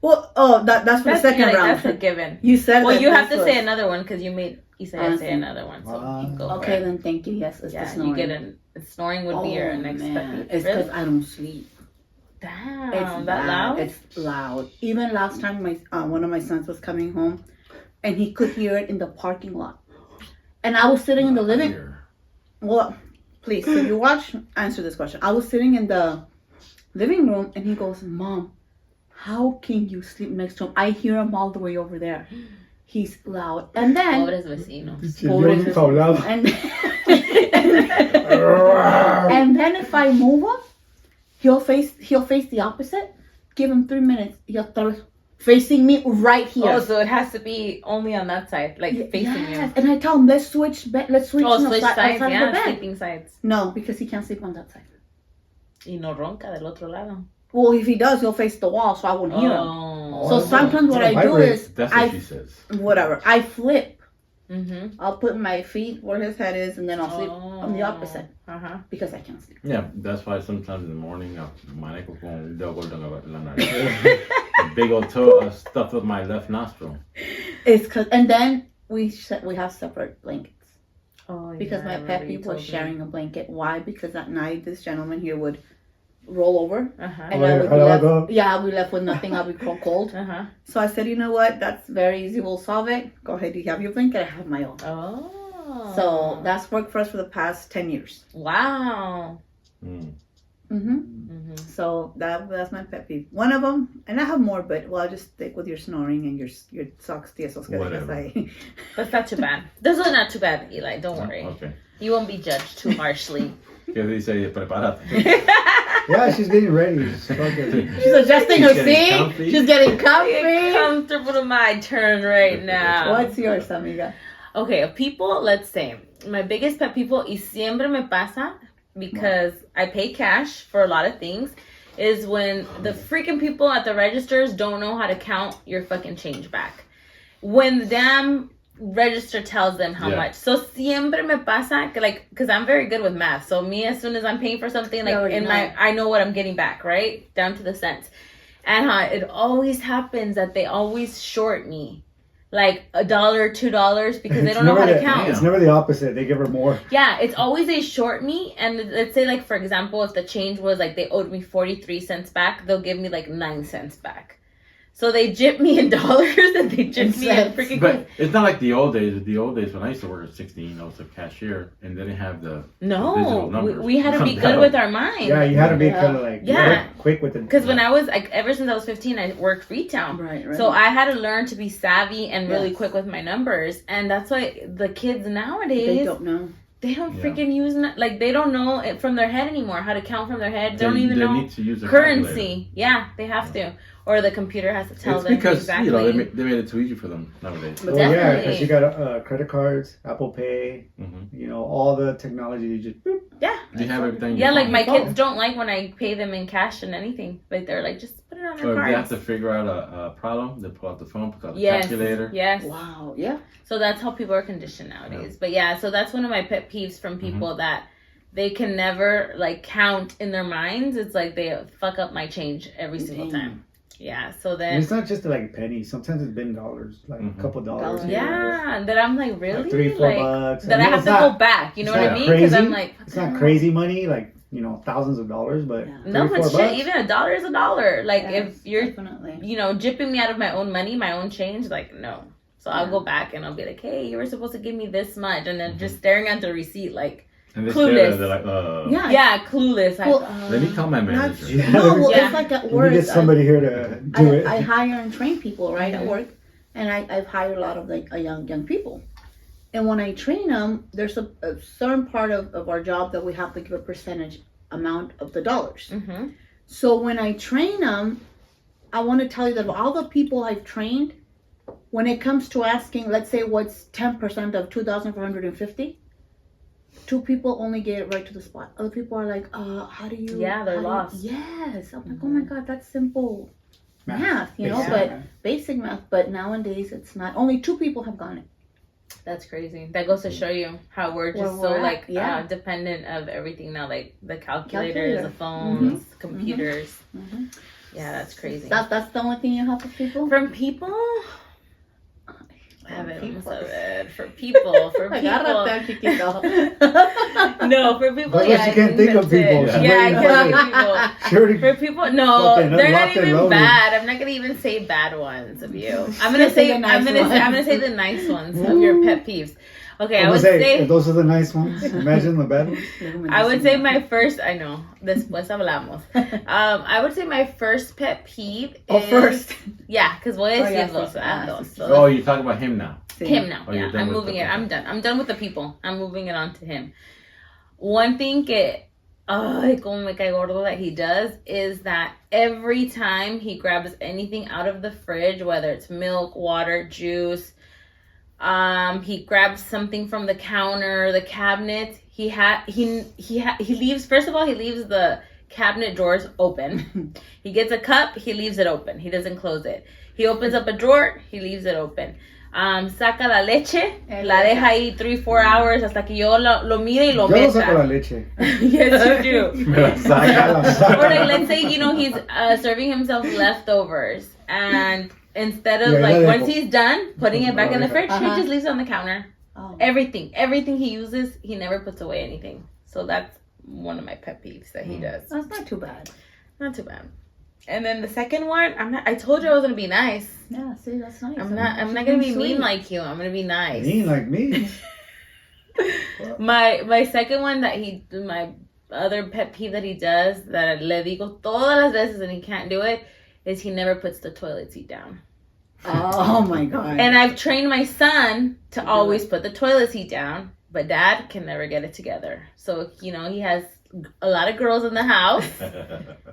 Speaker 3: Well, that's for the second
Speaker 1: like,
Speaker 3: round.
Speaker 1: That's a given.
Speaker 3: You said.
Speaker 1: Well,
Speaker 3: that
Speaker 1: you have
Speaker 3: this
Speaker 1: to say
Speaker 3: was-
Speaker 1: another one because you made Isaiah say
Speaker 3: Okay.
Speaker 1: another one. So you go for
Speaker 3: Okay,
Speaker 1: it.
Speaker 3: then thank you. Yes, it's the
Speaker 1: Yeah,
Speaker 3: snoring.
Speaker 1: you get snoring would be your next pet
Speaker 3: man.
Speaker 1: peeve.
Speaker 3: It's
Speaker 1: Really?
Speaker 3: because I don't sleep.
Speaker 1: Damn,
Speaker 3: It's
Speaker 1: that loud?
Speaker 3: It's loud. Even last time, my one of my sons was coming home, and he could hear it in the parking lot. And I was sitting in the living. Well, please, if you watch, answer this question. I was sitting in the living room, and he goes, "Mom, how can you sleep next to him? I hear him all the way over there. He's loud." And then,
Speaker 1: Pobres vecinos.
Speaker 4: Yo nunca hablaba.
Speaker 3: and then if I move him, he'll face the opposite. Give him 3 minutes. He'll start facing me right here.
Speaker 1: Oh, so it has to be only on that side, like facing
Speaker 3: Yes.
Speaker 1: you.
Speaker 3: And I tell him, let's switch.
Speaker 1: Oh, switch sides,
Speaker 3: outside of
Speaker 1: yeah,
Speaker 3: the bed.
Speaker 1: sleeping sides.
Speaker 3: No, because he can't sleep on that side.
Speaker 1: Y no ronca del otro lado.
Speaker 3: Well, if he does, he'll face the wall, so I won't hear him.
Speaker 1: Oh.
Speaker 3: So sometimes what I do
Speaker 4: vibrate.
Speaker 3: is,
Speaker 2: That's what she says.
Speaker 3: whatever, I flip.
Speaker 1: Mm-hmm.
Speaker 3: I'll put my feet where his head is, and then I'll sleep on the opposite
Speaker 1: Uh-huh.
Speaker 3: because I can't sleep.
Speaker 2: Yeah, that's why sometimes in the morning, manejo con un dedo gordo en la nariz. A big old toe stuffed with my left nostril.
Speaker 3: It's cause, and then we have separate blankets
Speaker 1: Oh,
Speaker 3: because
Speaker 1: yeah,
Speaker 3: my
Speaker 1: I
Speaker 3: pet
Speaker 1: remember you
Speaker 3: peeve was
Speaker 1: told me.
Speaker 3: sharing a blanket. Why? Because at night this gentleman here would roll over,
Speaker 1: Uh-huh.
Speaker 3: and
Speaker 4: Oh,
Speaker 3: I
Speaker 4: yeah,
Speaker 3: would
Speaker 4: how
Speaker 3: be
Speaker 4: do I
Speaker 3: left.
Speaker 4: go?
Speaker 3: Yeah, I'll be left with nothing. I'll be cold.
Speaker 1: Uh-huh.
Speaker 3: So I said, you know what? That's very easy. We'll solve it. Go ahead. You have your blanket. I have my own.
Speaker 1: Oh.
Speaker 3: So that's worked for us for the past 10 years.
Speaker 1: Wow.
Speaker 2: Mm.
Speaker 3: Mm-hmm.
Speaker 1: Mm-hmm.
Speaker 3: So that's my pet peeve. One of them, and I have more, but well, I'll just stick with your snoring and your socks tiesos.
Speaker 2: Whatever.
Speaker 1: That's not too bad. Those are not too bad, Eli. Don't worry.
Speaker 2: Okay.
Speaker 1: You won't be judged too harshly.
Speaker 2: ¿Qué dice? Prepárate.
Speaker 4: Yeah, she's getting ready. She's fucking-
Speaker 3: She's adjusting her
Speaker 2: She's getting
Speaker 3: seat.
Speaker 2: comfy.
Speaker 3: She's getting
Speaker 1: Get
Speaker 3: comfy.
Speaker 1: comfortable to my turn right now.
Speaker 3: What's yours, amiga?
Speaker 1: Okay, people, let's say, my biggest pet people, y siempre me pasa, because I pay cash for a lot of things, is when the freaking people at the registers don't know how to count your fucking change back. When the damn register tells them how much. So siempre me pasa que like, because I'm very good with math. So me, as soon as I'm paying for something, like I know what I'm getting back, right? Down to the cents. And it always happens that they always short me. Like $1, $2 because they don't know how to count.
Speaker 4: It's never the opposite. They give her more.
Speaker 1: Yeah, it's always they short me. And let's say, like, for example, if the change was like they owed me 43 cents back, they'll give me like 9 cents back. So they jip me in dollars and they jip me in freaking.
Speaker 2: But it's not like the old days. The old days when I used to work at 16, I was a cashier and they didn't have the digital numbers.
Speaker 1: We had to be good with our mind.
Speaker 4: Yeah, you had to be kind of like quick with it.
Speaker 1: Because when I was like, ever since I was 15, I worked retail.
Speaker 3: Right.
Speaker 1: So I had to learn to be savvy and really quick with my numbers, and that's why the kids nowadays
Speaker 3: they don't know.
Speaker 1: They don't freaking use like they don't know it from their head anymore. How to count from their head. They don't even
Speaker 2: they
Speaker 1: know
Speaker 2: need to use
Speaker 1: currency. Yeah, they have to. Or the computer has to tell them
Speaker 2: because,
Speaker 1: exactly.
Speaker 2: You know, they made it too easy for them nowadays.
Speaker 4: Well, yeah, because you got credit cards, Apple Pay, you know, all the technology. You just boop.
Speaker 1: Yeah.
Speaker 2: You have everything.
Speaker 1: Yeah, like my kids don't like when I pay them in cash and anything. Like they're like, just put it on their
Speaker 2: Or if they have
Speaker 1: cards.
Speaker 2: to figure out a problem, they pull out the phone, pull out the calculator.
Speaker 1: Yes.
Speaker 3: Wow. Yeah.
Speaker 1: So that's how people are conditioned nowadays. But yeah, so that's one of my pet peeves from people that they can never like count in their minds. It's like they fuck up my change every single time. Yeah, so then...
Speaker 4: And it's not just like pennies. Sometimes it's been dollars, like a couple dollars.
Speaker 1: Yeah, that I'm like, really?
Speaker 4: Like $3, $4.
Speaker 1: That I have to go back, you know what I mean? Because I'm like...
Speaker 4: It's not crazy money, like, you know, thousands of dollars, but
Speaker 1: no, but shit, even $1 is $1. Like, if you're, you know, jipping me out of my own money, my own change, like, no. So I'll go back and I'll be like, hey, you were supposed to give me this much. And then just staring at the receipt, like...
Speaker 2: And they
Speaker 1: clueless.
Speaker 2: They're like,
Speaker 1: yeah, clueless.
Speaker 3: Well,
Speaker 2: let me call my manager.
Speaker 3: It's like at work.
Speaker 4: You get somebody here to do it.
Speaker 3: I hire and train people, right, at work. And I've hired a lot of like young people. And when I train them, there's a certain part of our job that we have to give a percentage amount of the dollars. So when I train them, I want to tell you that all the people I've trained, when it comes to asking, let's say what's 10% of 2,450, 2 people only get it right to the spot. Other people are like, how do you...
Speaker 1: Yeah, they're lost.
Speaker 3: Yes. I'm like, oh my God, that's simple math, you know, but basic math. But nowadays, it's not. Only 2 people have gotten it.
Speaker 1: That's crazy. That goes to show you how we're just dependent of everything now, like the calculators, the phones, computers. Yeah, that's crazy.
Speaker 3: That's the only thing you have for people?
Speaker 1: From people... I have it for people. No, for people,
Speaker 4: yeah. She can't think of people.
Speaker 1: Yeah, I can't think of people. For people, no, they're not even bad. I'm not gonna even say bad ones of you. I'm gonna say I'm gonna say the nice ones of your pet peeves. Okay, I would say
Speaker 4: those are the nice ones. Imagine the bad ones.
Speaker 1: I would say my first. I know. Después hablamos. I would say my first pet peeve is...
Speaker 3: first.
Speaker 1: Yeah, because voy a decir dos.
Speaker 2: Oh, you're talking about him now.
Speaker 1: Him now. Yeah, I'm moving it. I'm done. I'm done with the people. I'm moving it on to him. One thing que... como me cae gordo that he does is that every time he grabs anything out of the fridge, whether it's milk, water, juice... he grabs something from the counter, the cabinet. He leaves. First of all, he leaves the cabinet drawers open. He gets a cup. He leaves it open. He doesn't close it. He opens up a drawer. He leaves it open. Saca la leche. La deja ahí 3-4 hours hasta que yo lo mire y lo meta.
Speaker 4: Yo no saco la leche.
Speaker 1: Yes, you do.
Speaker 2: Me la saca.
Speaker 1: Or like, let's say, you know, he's serving himself leftovers and. Instead of once he's done putting it back in the fridge, he just leaves it on the counter. Everything he uses, he never puts away anything. So that's one of my pet peeves that he does.
Speaker 3: That's not too bad.
Speaker 1: Not too bad. And then the second one, I told you I was gonna be nice.
Speaker 3: Yeah, see, that's nice.
Speaker 1: I'm not gonna be mean like you. I'm gonna be nice.
Speaker 4: Mean like me.
Speaker 1: My second one my other pet peeve that he does that le digo todas las veces and he can't do it. Is he never puts the toilet seat down.
Speaker 3: Oh my God.
Speaker 1: And I've trained my son to always put the toilet seat down, but Dad can never get it together. So, you know, he has a lot of girls in the house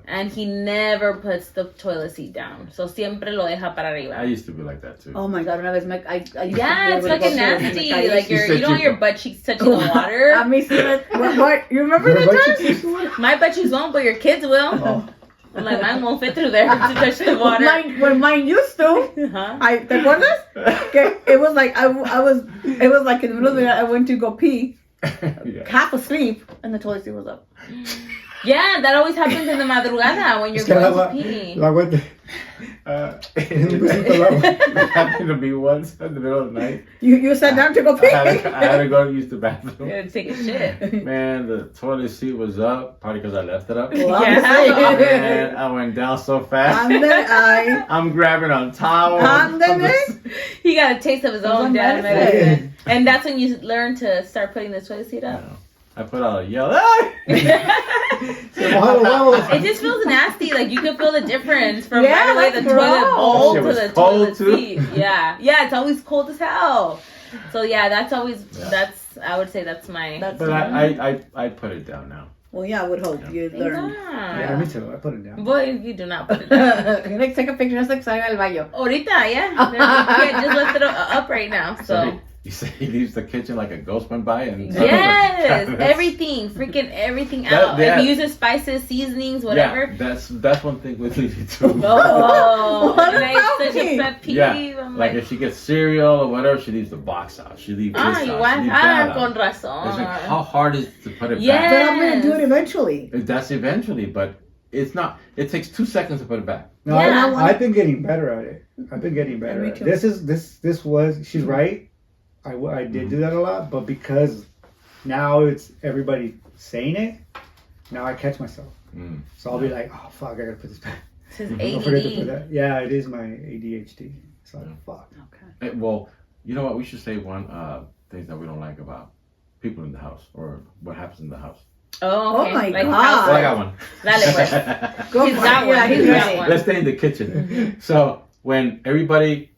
Speaker 1: and he never puts the toilet seat down. So siempre lo deja para arriba.
Speaker 2: I used to be like that too.
Speaker 3: Oh my God, una vez
Speaker 1: yeah, it's fucking nasty. Like you don't want your butt cheeks touching the water.
Speaker 3: I mean, what? You remember that time?
Speaker 1: My butt cheeks won't, but your kids will. I'm like, mine won't fit through there to touch the water.
Speaker 3: When mine used to.
Speaker 1: Huh?
Speaker 3: ¿Te acuerdas? Que it was like it was like in the middle of the night I went to go pee, half asleep, and the toilet seat was up.
Speaker 1: Yeah, that always happens in the madrugada when you're going to pee.
Speaker 2: It happened to me once in the middle of the night.
Speaker 3: You sat down to go pee.
Speaker 2: I had to go use the
Speaker 1: You
Speaker 2: bathroom.
Speaker 1: gotta take a shit.
Speaker 2: Man, the toilet seat was up, probably because I left it up.
Speaker 3: Well,
Speaker 1: Yeah.
Speaker 2: Man, I went down so fast. I'm grabbing on towels.
Speaker 1: He got a taste of his own damn medicine. And that's when you learn to start putting the toilet seat up.
Speaker 2: I put out a yell. Ah!
Speaker 1: It just feels nasty. Like you can feel the difference from right away the toilet bowl to the toilet seat. Yeah, it's always cold as hell. So yeah, that's always I would say that's my.
Speaker 2: But I put it down now.
Speaker 3: Well, yeah, I would hope you learn.
Speaker 4: Yeah, me too. I put it down.
Speaker 1: Boy, you do not put it down.
Speaker 3: Like, take a picture. It's like salgo al baño.
Speaker 1: Ahorita, yeah. Just lift it up right now. So.
Speaker 2: You say he leaves the kitchen like a ghost went by and
Speaker 1: yes, everything, freaking everything out. If he uses spices, seasonings, whatever.
Speaker 2: Yeah, that's one thing with Lily too.
Speaker 1: Oh,
Speaker 3: What
Speaker 1: like
Speaker 3: about
Speaker 1: such
Speaker 3: me?
Speaker 1: a pet peeve.
Speaker 2: Yeah,
Speaker 1: I'm
Speaker 2: like if she gets cereal or whatever, she leaves the box out. She leaves this out. She leaves that
Speaker 1: con
Speaker 2: out.
Speaker 1: razón.
Speaker 2: It's like, how hard is it to put it
Speaker 1: Yes.
Speaker 3: But I'm gonna do it eventually.
Speaker 2: back? That's eventually, but it's not. It takes 2 seconds to put it back.
Speaker 4: No,
Speaker 1: Yeah.
Speaker 4: I've been getting better at it. I've been getting better.
Speaker 3: Me
Speaker 4: At
Speaker 3: too.
Speaker 4: it. This was. She's right. I did do that a lot, but because now it's everybody saying it, now I catch myself. So I'll be like, oh fuck, I gotta put this back.
Speaker 1: It's his
Speaker 4: Don't forget to put
Speaker 1: ADD.
Speaker 4: that. Yeah, it is my ADHD. So fuck.
Speaker 3: Okay.
Speaker 2: Well, you know what? We should say one things that we don't like about people in the house or what happens in the house.
Speaker 1: Oh, okay.
Speaker 3: Oh my
Speaker 1: Like
Speaker 3: God.
Speaker 1: house-
Speaker 2: Well, I got one.
Speaker 1: Dale, pues.
Speaker 3: Go
Speaker 1: He's
Speaker 3: for
Speaker 1: got
Speaker 3: it.
Speaker 1: one.
Speaker 3: Yeah,
Speaker 1: He's
Speaker 3: he's
Speaker 1: got
Speaker 3: ready.
Speaker 1: one.
Speaker 2: Let's stay in the kitchen. So when everybody,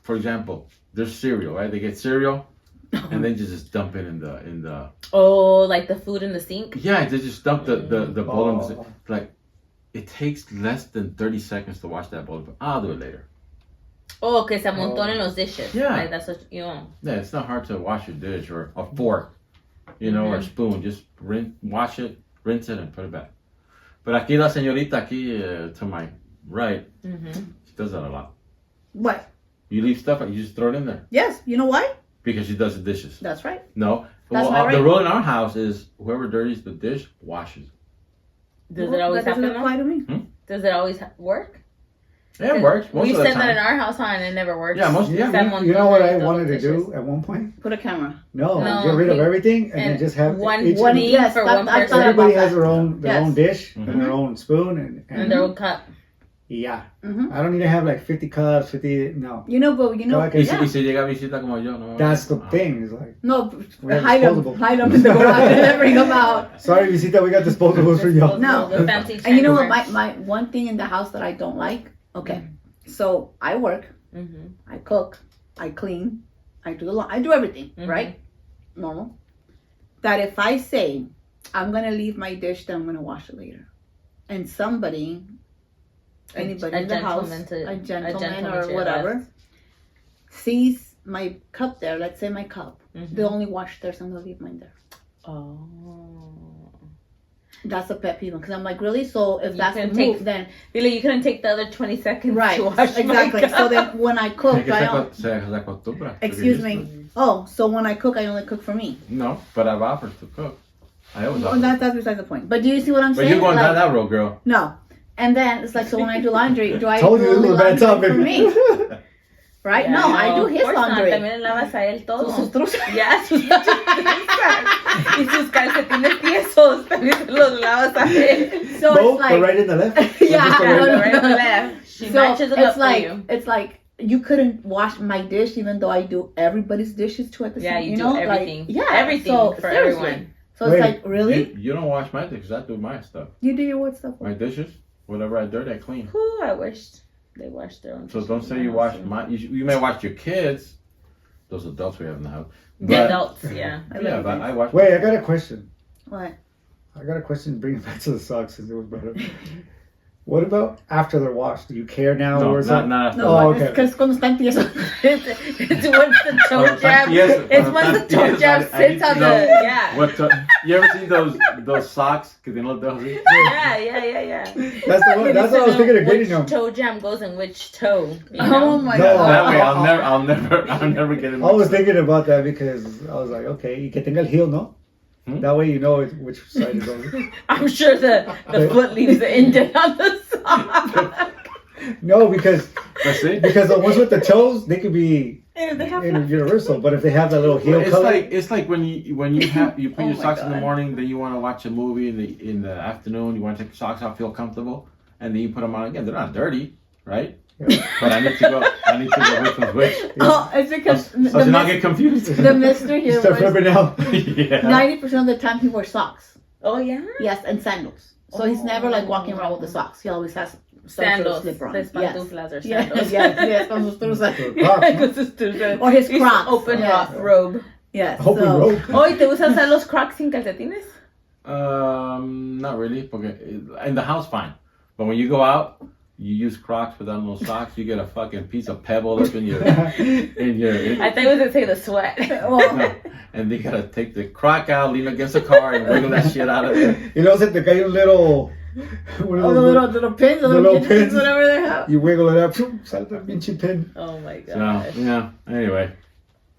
Speaker 2: for example, there's cereal, right? They get cereal, and they just dump it in the.
Speaker 1: Oh, like the food in the sink?
Speaker 2: Yeah, they just dump the bowl in the
Speaker 4: Oh.
Speaker 2: like. It takes less than 30 seconds to wash that bowl, but I'll do it later.
Speaker 1: Oh, que se amontonen los dishes.
Speaker 2: Yeah.
Speaker 1: Like that's what you want.
Speaker 2: Yeah, it's not hard to wash your dish or a fork, or a spoon. Just wash it, rinse it, and put it back. But aquí la señorita aquí to my right, she does that a lot.
Speaker 3: What?
Speaker 2: You leave stuff, you just throw it in there
Speaker 3: Yes. You know why?
Speaker 2: because she does the dishes.
Speaker 3: That's right.
Speaker 2: No,
Speaker 3: That's
Speaker 2: well,
Speaker 3: my right.
Speaker 2: the rule in our house is whoever dirties the dish washes.
Speaker 1: Does it always
Speaker 3: that doesn't
Speaker 1: happen?
Speaker 3: apply
Speaker 1: Though?
Speaker 3: to me.
Speaker 1: Does it always work?
Speaker 2: Yeah, it works. Most
Speaker 1: We've
Speaker 2: of the
Speaker 1: said
Speaker 2: time.
Speaker 1: that in our house, and it never works.
Speaker 2: Yeah, most.
Speaker 4: Yeah,
Speaker 2: Yeah,
Speaker 4: you know what I wanted to do at one point?
Speaker 3: Put a camera.
Speaker 4: No,
Speaker 1: No,
Speaker 4: get rid of everything and then
Speaker 1: and
Speaker 4: just have
Speaker 1: one
Speaker 4: each-
Speaker 1: thing
Speaker 3: yes,
Speaker 1: for
Speaker 3: that-
Speaker 1: one
Speaker 3: I
Speaker 1: person.
Speaker 3: thought
Speaker 4: Everybody
Speaker 3: about
Speaker 4: has
Speaker 3: that.
Speaker 4: their own
Speaker 3: Yes.
Speaker 4: dish and their own spoon
Speaker 1: And their own cup.
Speaker 4: yeah.
Speaker 3: Mhm.
Speaker 4: I don't need to have like 50 cups, 50. No,
Speaker 3: You know, but you know,
Speaker 4: Like
Speaker 2: Y
Speaker 3: yeah.
Speaker 2: si llega visita como yo, no.
Speaker 4: that's the
Speaker 2: Ah.
Speaker 4: thing. It's like,
Speaker 3: No,
Speaker 4: We have
Speaker 3: hide them
Speaker 4: disposable.
Speaker 3: in the garage and then bring them out.
Speaker 4: sorry, visita, we got disposables for you.
Speaker 3: No.
Speaker 1: The fancy
Speaker 3: And you know what?
Speaker 1: chandelier.
Speaker 3: My one thing in the house that I don't like. Okay, so I work, I cook, I clean, I do everything right, normal. That if I say I'm gonna leave my dish, then I'm gonna wash it later, and anybody in the house, a gentleman or
Speaker 1: to
Speaker 3: whatever, sees my cup there. Let's say my cup, they only wash theirs. I'm gonna leave mine there.
Speaker 1: Oh.
Speaker 3: That's a pet peeve because I'm like, really? So if
Speaker 1: You
Speaker 3: that's the
Speaker 1: can
Speaker 3: move,
Speaker 1: take-
Speaker 3: then
Speaker 1: Really, you couldn't take the other 20 seconds
Speaker 3: right,
Speaker 1: to wash
Speaker 3: exactly.
Speaker 1: my
Speaker 3: So then when I cook,
Speaker 2: Que
Speaker 3: I
Speaker 2: se
Speaker 3: don't.
Speaker 2: se acostumbra.
Speaker 3: Excuse me. Oh, so when I cook, I only cook for me.
Speaker 2: No, but I've offered to cook. I always
Speaker 3: Well,
Speaker 2: offer.
Speaker 3: that's besides the point. But do you see what I'm
Speaker 2: But
Speaker 3: saying?
Speaker 2: you're going down
Speaker 3: Like,
Speaker 2: that road, girl.
Speaker 3: no. And then it's like, so when I do laundry, do I
Speaker 4: Told
Speaker 3: do
Speaker 4: you this
Speaker 3: only
Speaker 4: was a bad
Speaker 3: laundry
Speaker 4: topic.
Speaker 3: for me? Right? No, I do
Speaker 1: of
Speaker 3: his
Speaker 1: course not.
Speaker 3: laundry.
Speaker 1: También le lavas a él todo.
Speaker 3: Sus truzas.
Speaker 1: Ya, sus truzas. Y sus calcetines tiesos también se los lavas a él.
Speaker 3: So
Speaker 4: Both,
Speaker 3: it's like,
Speaker 4: the right and the left.
Speaker 3: Yeah.
Speaker 4: Or just the
Speaker 1: The
Speaker 4: right?
Speaker 1: right and the left. She
Speaker 3: so
Speaker 1: matches it up
Speaker 3: it's
Speaker 1: for
Speaker 3: like,
Speaker 1: you.
Speaker 3: it's like you couldn't wash my dish even though I do everybody's dishes too at the
Speaker 1: Yeah,
Speaker 3: same.
Speaker 1: you do
Speaker 3: know?
Speaker 1: everything.
Speaker 3: Like, yeah,
Speaker 1: Everything
Speaker 3: so,
Speaker 1: for
Speaker 3: seriously.
Speaker 1: everyone.
Speaker 3: So
Speaker 4: Wait,
Speaker 3: it's like, really?
Speaker 2: You don't wash my dishes. I do my stuff.
Speaker 3: You do your what stuff?
Speaker 2: My dishes, whatever I dirt, I clean.
Speaker 1: Whew, I wished they washed their own
Speaker 2: So
Speaker 1: dishes.
Speaker 2: don't say you wash my. You may wash your kids. Those adults we have in the house.
Speaker 1: The
Speaker 2: But-
Speaker 1: adults, yeah.
Speaker 2: Yeah, but I wash.
Speaker 4: Wait, I got a question.
Speaker 3: What?
Speaker 4: Bring it back to the socks since it was brought up. What about after they're washed? Do you care now?
Speaker 2: No,
Speaker 4: or is that-
Speaker 2: not after.
Speaker 3: No,
Speaker 4: Oh,
Speaker 3: it's
Speaker 4: okay.
Speaker 3: because cuando están tiesos.
Speaker 1: It's once the toe jam.
Speaker 2: Yes,
Speaker 1: It's once the toe jam
Speaker 2: I need
Speaker 1: sits
Speaker 2: to
Speaker 1: on
Speaker 2: know
Speaker 1: the yeah.
Speaker 2: What you ever see those socks? Que tienen los dedos así?
Speaker 1: Yeah.
Speaker 4: That's the one. That's what I was thinking of getting
Speaker 1: Which
Speaker 4: them.
Speaker 1: toe jam goes in which toe? You
Speaker 3: Oh
Speaker 1: know?
Speaker 3: my
Speaker 4: No,
Speaker 3: god.
Speaker 2: That way, I'll never get it.
Speaker 4: I was thinking about that because I was like, okay, y que tenga el heel, no?
Speaker 2: Hmm?
Speaker 4: That way you know which side is over.
Speaker 1: I'm sure the foot leaves the indent on the sock.
Speaker 4: No, because
Speaker 2: That's it.
Speaker 4: the ones with the toes, they could be
Speaker 3: And they have
Speaker 4: universal. But if they have that little heel color,
Speaker 2: It's like when you put
Speaker 3: Oh
Speaker 2: your
Speaker 3: my
Speaker 2: socks in the
Speaker 3: God.
Speaker 2: morning, then you want to watch a movie in the afternoon. You want to take your socks off, feel comfortable, and then you put them on again. They're not dirty, right?
Speaker 4: Yeah.
Speaker 2: But I need to go which one's which.
Speaker 3: Oh, it's because
Speaker 2: So to not get confused.
Speaker 3: the mister
Speaker 4: you
Speaker 3: here
Speaker 4: start
Speaker 3: was
Speaker 4: flipping out.
Speaker 2: Yeah.
Speaker 3: 90% of the time he wears socks.
Speaker 1: Oh yeah.
Speaker 3: Yes, and sandals. So he's never like walking around with the socks. He always has some
Speaker 1: Sandals.
Speaker 3: sort of slipper on.
Speaker 1: His
Speaker 3: Yes.
Speaker 1: pantuflas or
Speaker 3: Yes,
Speaker 1: sandals.
Speaker 3: yes, con sus truzas.
Speaker 2: Crocs,
Speaker 3: Or his
Speaker 1: His
Speaker 3: Crocs.
Speaker 1: open
Speaker 3: Yes.
Speaker 1: robe.
Speaker 3: Yes.
Speaker 4: Hope we
Speaker 3: so-
Speaker 4: rope.
Speaker 1: Oh, ¿y te gusta usar los Crocs sin calcetines?
Speaker 2: Not really. Porque in the house, fine. But when you go out, you use Crocs without no socks. You get a fucking piece of pebble up in your
Speaker 1: I thought you was gonna say the sweat.
Speaker 3: Well,
Speaker 2: no. And they gotta take the Croc out, lean against the car, and wiggle that shit out of there.
Speaker 4: You know, se te cae un little. One of
Speaker 3: all the
Speaker 4: those
Speaker 3: little pins, the
Speaker 4: the
Speaker 3: little
Speaker 4: little
Speaker 3: pins,
Speaker 4: pins.
Speaker 3: whatever they have.
Speaker 4: You wiggle it up, salta el pinche pin.
Speaker 1: Oh my
Speaker 2: So
Speaker 1: gosh.
Speaker 2: yeah. Anyway,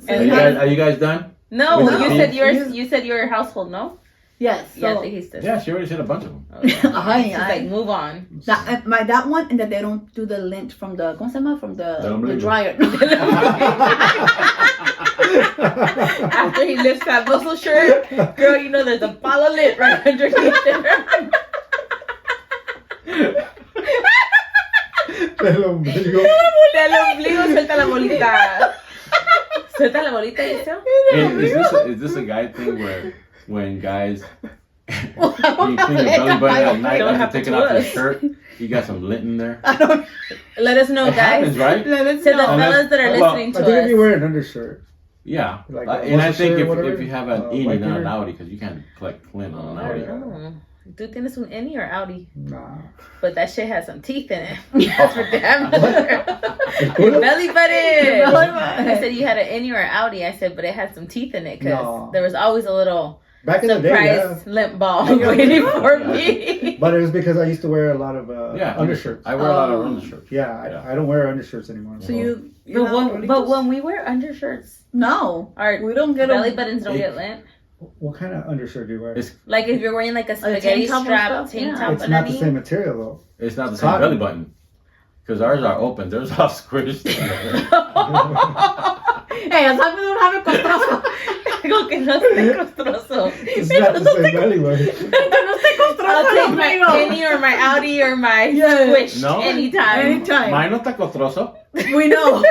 Speaker 3: So
Speaker 1: And
Speaker 2: are you guys done?
Speaker 1: No,
Speaker 2: With
Speaker 1: you
Speaker 2: the
Speaker 1: said
Speaker 2: Peeves?
Speaker 1: you said your household, no?
Speaker 3: Yes.
Speaker 1: Yeah, I
Speaker 3: So,
Speaker 1: think he said.
Speaker 2: Yeah, she already said a bunch of them.
Speaker 1: Okay. She's
Speaker 3: Ay,
Speaker 1: like,
Speaker 3: ay.
Speaker 1: move on.
Speaker 3: that one, and that they don't do the lint from the, ¿cómo se llama? From the
Speaker 2: ombligo.
Speaker 3: dryer.
Speaker 1: After he lifts that muscle shirt, girl, you know there's a pile of lint right underneath there.
Speaker 4: El ombligo.
Speaker 1: Del ombligo suelta la bolita. Suelta la bolita, Giselle.
Speaker 2: Is this a guy thing where when guys when you clean your belly button at night
Speaker 1: Don't
Speaker 2: after
Speaker 1: have to
Speaker 2: taking off your
Speaker 1: twist.
Speaker 2: shirt, you got some lint in there?
Speaker 3: I don't
Speaker 1: Let us know,
Speaker 2: It happens,
Speaker 1: guys.
Speaker 2: right?
Speaker 3: let us
Speaker 1: To the
Speaker 3: know.
Speaker 1: fellas that are
Speaker 2: Well,
Speaker 1: listening
Speaker 4: I think if you
Speaker 1: to us.
Speaker 4: wear an undershirt.
Speaker 2: Yeah,
Speaker 4: Like
Speaker 2: and I
Speaker 4: a
Speaker 2: think
Speaker 4: shirt or whatever,
Speaker 2: if you have an innie,
Speaker 4: white
Speaker 2: not an
Speaker 4: beater.
Speaker 2: outie, because you can't collect lint on an outie.
Speaker 1: Oh. ¿Tú tienes un innie or outie?
Speaker 4: Nah.
Speaker 1: But that shit has some teeth in it. That's for damn sure. Your belly button.
Speaker 3: belly button.
Speaker 1: I said you had an innie or an outie. I said, but it had some teeth in it because
Speaker 4: No.
Speaker 1: there was always a little
Speaker 4: Back in the day,
Speaker 1: surprise
Speaker 4: yeah.
Speaker 1: lint ball waiting for me.
Speaker 4: But it was because I used to wear a lot of
Speaker 2: Yeah,
Speaker 4: undershirts.
Speaker 2: I wear a lot of
Speaker 3: Oh.
Speaker 2: undershirts.
Speaker 4: Yeah,
Speaker 2: Yeah.
Speaker 4: I don't wear undershirts anymore.
Speaker 3: So you
Speaker 1: But when we wear undershirts,
Speaker 3: no,
Speaker 1: our
Speaker 3: we don't get
Speaker 1: belly
Speaker 3: them.
Speaker 1: buttons don't
Speaker 2: It-
Speaker 1: get lint.
Speaker 4: What kind of undershirt do you wear?
Speaker 2: It's
Speaker 1: Like if you're wearing like a
Speaker 3: tank
Speaker 1: spaghetti
Speaker 3: top and
Speaker 1: strap
Speaker 3: stuff?
Speaker 1: tank
Speaker 3: Yeah.
Speaker 1: top
Speaker 4: It's not the
Speaker 1: underneath.
Speaker 4: same material though.
Speaker 2: it's not the same
Speaker 4: Cotton.
Speaker 2: belly button. Because ours are open. Theirs are squished.
Speaker 3: Hey, I'm talking about have a castroso.
Speaker 1: Digo que no esté costroso.
Speaker 4: It's not the same belly button.
Speaker 3: Que no esté
Speaker 1: I'll
Speaker 3: castroso,
Speaker 1: take my
Speaker 3: amigo.
Speaker 1: innie or my outie or my
Speaker 3: Yeah.
Speaker 1: squish
Speaker 2: No.
Speaker 1: anytime.
Speaker 3: Anytime.
Speaker 2: Mine no está costroso.
Speaker 3: We know.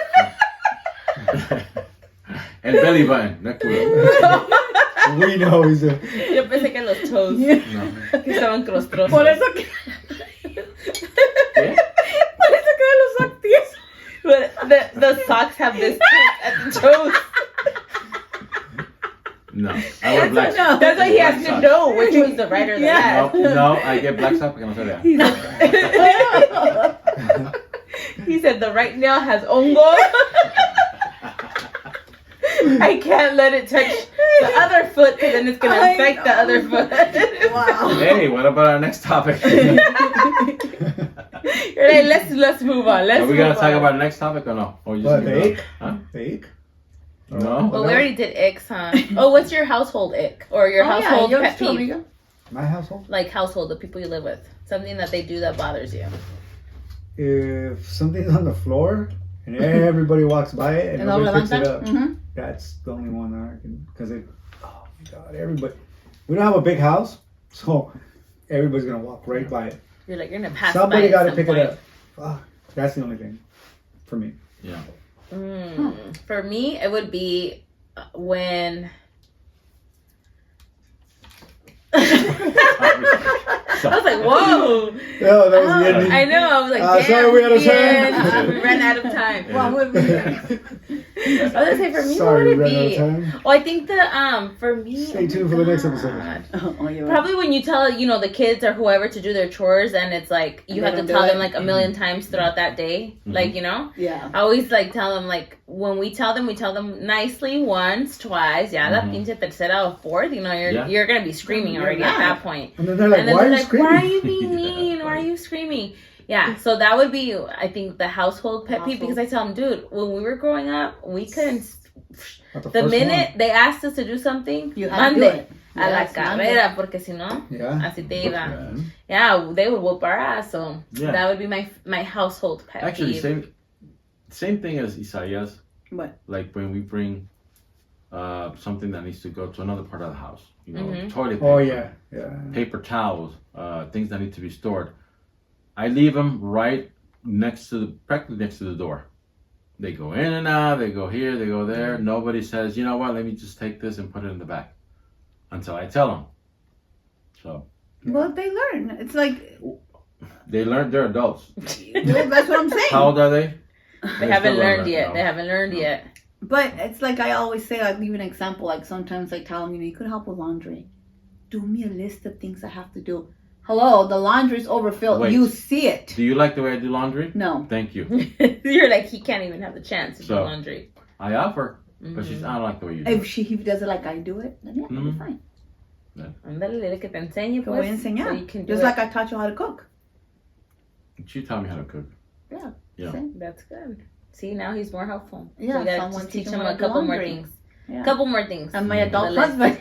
Speaker 2: El belly button. No culo.
Speaker 4: We know he's a.
Speaker 1: Yo pensé que los toes
Speaker 2: No.
Speaker 1: que estaban crostrosos.
Speaker 3: Por eso que.
Speaker 2: ¿Qué?
Speaker 3: Por eso que los socks tiesos.
Speaker 1: But the socks have this tip at the toes.
Speaker 2: No. I wear black.
Speaker 3: No.
Speaker 1: That's why he has
Speaker 2: Black
Speaker 1: to
Speaker 2: socks.
Speaker 1: know which one's the right or the
Speaker 3: Yeah.
Speaker 1: left.
Speaker 2: No, I get black socks porque no se vea.
Speaker 1: He said the right nail has hongo. I can't let it touch the other foot because then it's going to
Speaker 3: I
Speaker 1: affect the
Speaker 3: know.
Speaker 1: other foot.
Speaker 3: Wow.
Speaker 2: Hey, what about our next topic?
Speaker 1: You're like, let's move on. Let's
Speaker 2: Are we
Speaker 1: move
Speaker 2: gonna talk
Speaker 1: on.
Speaker 2: about the next topic or no? Or you
Speaker 4: What,
Speaker 2: just
Speaker 4: the
Speaker 2: leave it
Speaker 4: ick?
Speaker 2: Huh?
Speaker 4: Fake?
Speaker 2: No.
Speaker 1: Well, we already did icks, huh? Oh, what's your household ick? Or your household
Speaker 3: yours
Speaker 1: pet
Speaker 3: too,
Speaker 1: peeve?
Speaker 3: amigo.
Speaker 4: My household?
Speaker 1: Like household, the people you live with. Something that they do that bothers you.
Speaker 4: If something's on the floor and everybody walks by it and
Speaker 3: And all
Speaker 4: nobody picks it
Speaker 3: levanta?
Speaker 4: up,
Speaker 3: Mhm.
Speaker 4: that's the only one that I can. Because it. Oh my God, everybody. We don't have a big house, so everybody's gonna walk right by it.
Speaker 1: You're like, you're going to pass
Speaker 4: Somebody
Speaker 1: by
Speaker 4: got to
Speaker 1: at some
Speaker 4: pick
Speaker 1: point.
Speaker 4: it up. Fuck, that's the only thing for me.
Speaker 2: Yeah.
Speaker 1: For me, it would be when. I was like, whoa.
Speaker 4: No, that was the ending.
Speaker 1: I know. I was like,
Speaker 4: Ah,
Speaker 1: damn.
Speaker 4: sorry, we out of
Speaker 1: the end.
Speaker 4: time.
Speaker 1: We ran out of time.
Speaker 3: Well, we'll be there.
Speaker 1: I was gonna say, for me,
Speaker 4: Sorry,
Speaker 1: what would
Speaker 4: ran out
Speaker 1: it
Speaker 4: of
Speaker 1: be?
Speaker 4: time.
Speaker 1: Oh, I think for me.
Speaker 4: Stay
Speaker 1: oh
Speaker 4: tuned
Speaker 1: my
Speaker 4: for the next
Speaker 1: God.
Speaker 4: episode.
Speaker 3: Oh, you're
Speaker 1: Probably when you tell, the kids or whoever to do their chores, and it's like you
Speaker 3: And
Speaker 1: have
Speaker 3: they
Speaker 1: to
Speaker 3: don't
Speaker 1: tell
Speaker 3: do
Speaker 1: them
Speaker 3: it.
Speaker 1: like a million times throughout that day.
Speaker 2: Mhm.
Speaker 1: Like,
Speaker 3: Yeah.
Speaker 1: I always like tell them, like, when we tell them nicely once, twice, la
Speaker 2: Mhm.
Speaker 1: pinche tercera or fourth,
Speaker 2: Yeah.
Speaker 1: you're gonna be screaming
Speaker 3: You're
Speaker 1: already at
Speaker 3: mad.
Speaker 1: that point.
Speaker 4: And then they're like,
Speaker 1: And then
Speaker 4: why are
Speaker 1: they're
Speaker 4: you
Speaker 1: like, why are
Speaker 4: screaming?
Speaker 1: you being mean? Why are you screaming? Yeah, so that would be, I think, the household pet peeve, because I tell them, dude, when we were growing up, we couldn't.
Speaker 4: Not
Speaker 1: The
Speaker 4: first
Speaker 1: minute
Speaker 4: one.
Speaker 1: they asked us to do something,
Speaker 3: You have to do
Speaker 1: mande
Speaker 3: it.
Speaker 1: a la
Speaker 3: Yes, mande.
Speaker 1: carrera, porque si no,
Speaker 4: Yeah.
Speaker 1: así te iba.
Speaker 2: Yeah.
Speaker 1: Yeah, they would whoop our ass. So
Speaker 2: Yeah.
Speaker 1: that would be my household pet
Speaker 2: Actually,
Speaker 1: peeve.
Speaker 2: same thing as Isaias.
Speaker 3: What?
Speaker 2: Like when we bring something that needs to go to another part of the house.
Speaker 1: Mhm.
Speaker 2: Toilet paper.
Speaker 4: Oh yeah, yeah.
Speaker 2: Paper towels, things that need to be stored. I leave them right practically next to the door. They go in and out, they go here, they go there. Nobody says, you know what, let me just take this and put it in the back. Until I tell them. So,
Speaker 3: Well, they learn. It's like
Speaker 2: they learn, they're adults.
Speaker 3: that's what I'm saying.
Speaker 2: How old are they?
Speaker 1: They haven't
Speaker 2: still
Speaker 1: learned
Speaker 2: don't
Speaker 1: yet.
Speaker 2: know.
Speaker 1: They haven't learned
Speaker 2: No.
Speaker 1: yet.
Speaker 3: But it's like I always say, I'll give you an example. Like sometimes I tell them, you could help with laundry. Do me a list of things I have to do. Hello, the laundry's overfilled.
Speaker 2: Wait.
Speaker 3: You see it.
Speaker 2: Do you like the way I do laundry?
Speaker 3: No.
Speaker 2: Thank you.
Speaker 1: You're like, he can't even have the chance to do
Speaker 2: So,
Speaker 1: laundry.
Speaker 2: I offer, but
Speaker 1: Mhm.
Speaker 2: I don't like the way you do
Speaker 3: If
Speaker 2: it.
Speaker 3: he does it like I do it, then yeah, it'll be
Speaker 2: Mhm.
Speaker 3: fine.
Speaker 1: Ándale, dile que te enseñe,
Speaker 3: Te voy a
Speaker 1: pues,
Speaker 3: enseñar.
Speaker 1: so you can do
Speaker 3: Just
Speaker 1: it.
Speaker 3: like I taught you how to cook.
Speaker 2: She taught me how to cook. Yeah.
Speaker 3: See?
Speaker 1: That's good. See, now he's more helpful.
Speaker 3: Yeah,
Speaker 1: so you gotta
Speaker 3: someone
Speaker 1: just teach
Speaker 3: teach
Speaker 1: him
Speaker 3: him how
Speaker 1: a
Speaker 3: to do
Speaker 1: couple more
Speaker 3: laundry.
Speaker 1: things.
Speaker 3: Yeah.
Speaker 1: Couple more things.
Speaker 3: And my adult
Speaker 1: Dale.
Speaker 3: husband.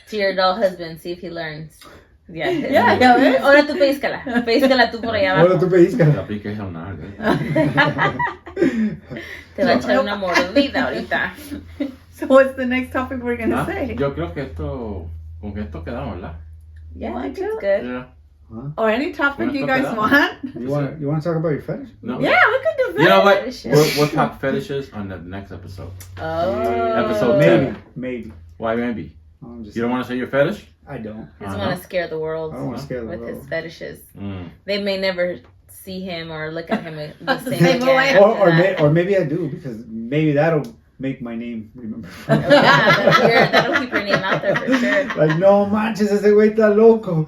Speaker 1: To your adult husband, see if he learns. Yeah.
Speaker 3: Yeah, ya ves.
Speaker 1: Ahora tú péscala. Péscala tú por allá
Speaker 4: Ahora
Speaker 1: abajo.
Speaker 4: tú pediste.
Speaker 2: La pique es una,
Speaker 1: Te va a echar una mordida ahorita.
Speaker 3: So what's the next topic we're going to
Speaker 2: Ah,
Speaker 3: say?
Speaker 2: yo creo que con esto quedamos, ¿verdad?
Speaker 1: Yeah, I
Speaker 3: want
Speaker 1: think it's
Speaker 3: to?
Speaker 1: good.
Speaker 2: Yeah.
Speaker 3: Or any topic you guys
Speaker 2: Bueno,
Speaker 3: want?
Speaker 4: You want to talk about your fetish?
Speaker 2: No.
Speaker 3: Yeah, we could do that.
Speaker 2: You know what?
Speaker 1: Fetishes.
Speaker 2: We'll talk fetishes on the next episode.
Speaker 1: Oh.
Speaker 2: Episode
Speaker 4: Maybe.
Speaker 2: Why maybe?
Speaker 4: I'm just
Speaker 2: You don't want to say your fetish?
Speaker 4: I don't.
Speaker 1: He doesn't want to scare the world
Speaker 4: I don't want to scare the
Speaker 1: with his
Speaker 4: world.
Speaker 1: fetishes.
Speaker 2: Mm.
Speaker 1: They may never see him or look at him the same
Speaker 3: Same
Speaker 1: again.
Speaker 3: way.
Speaker 1: after that.
Speaker 4: Or maybe I do, because maybe that'll make my name, remember?
Speaker 1: Yeah, that'll keep your name out there for sure.
Speaker 4: Like, no manches, ese güey está loco.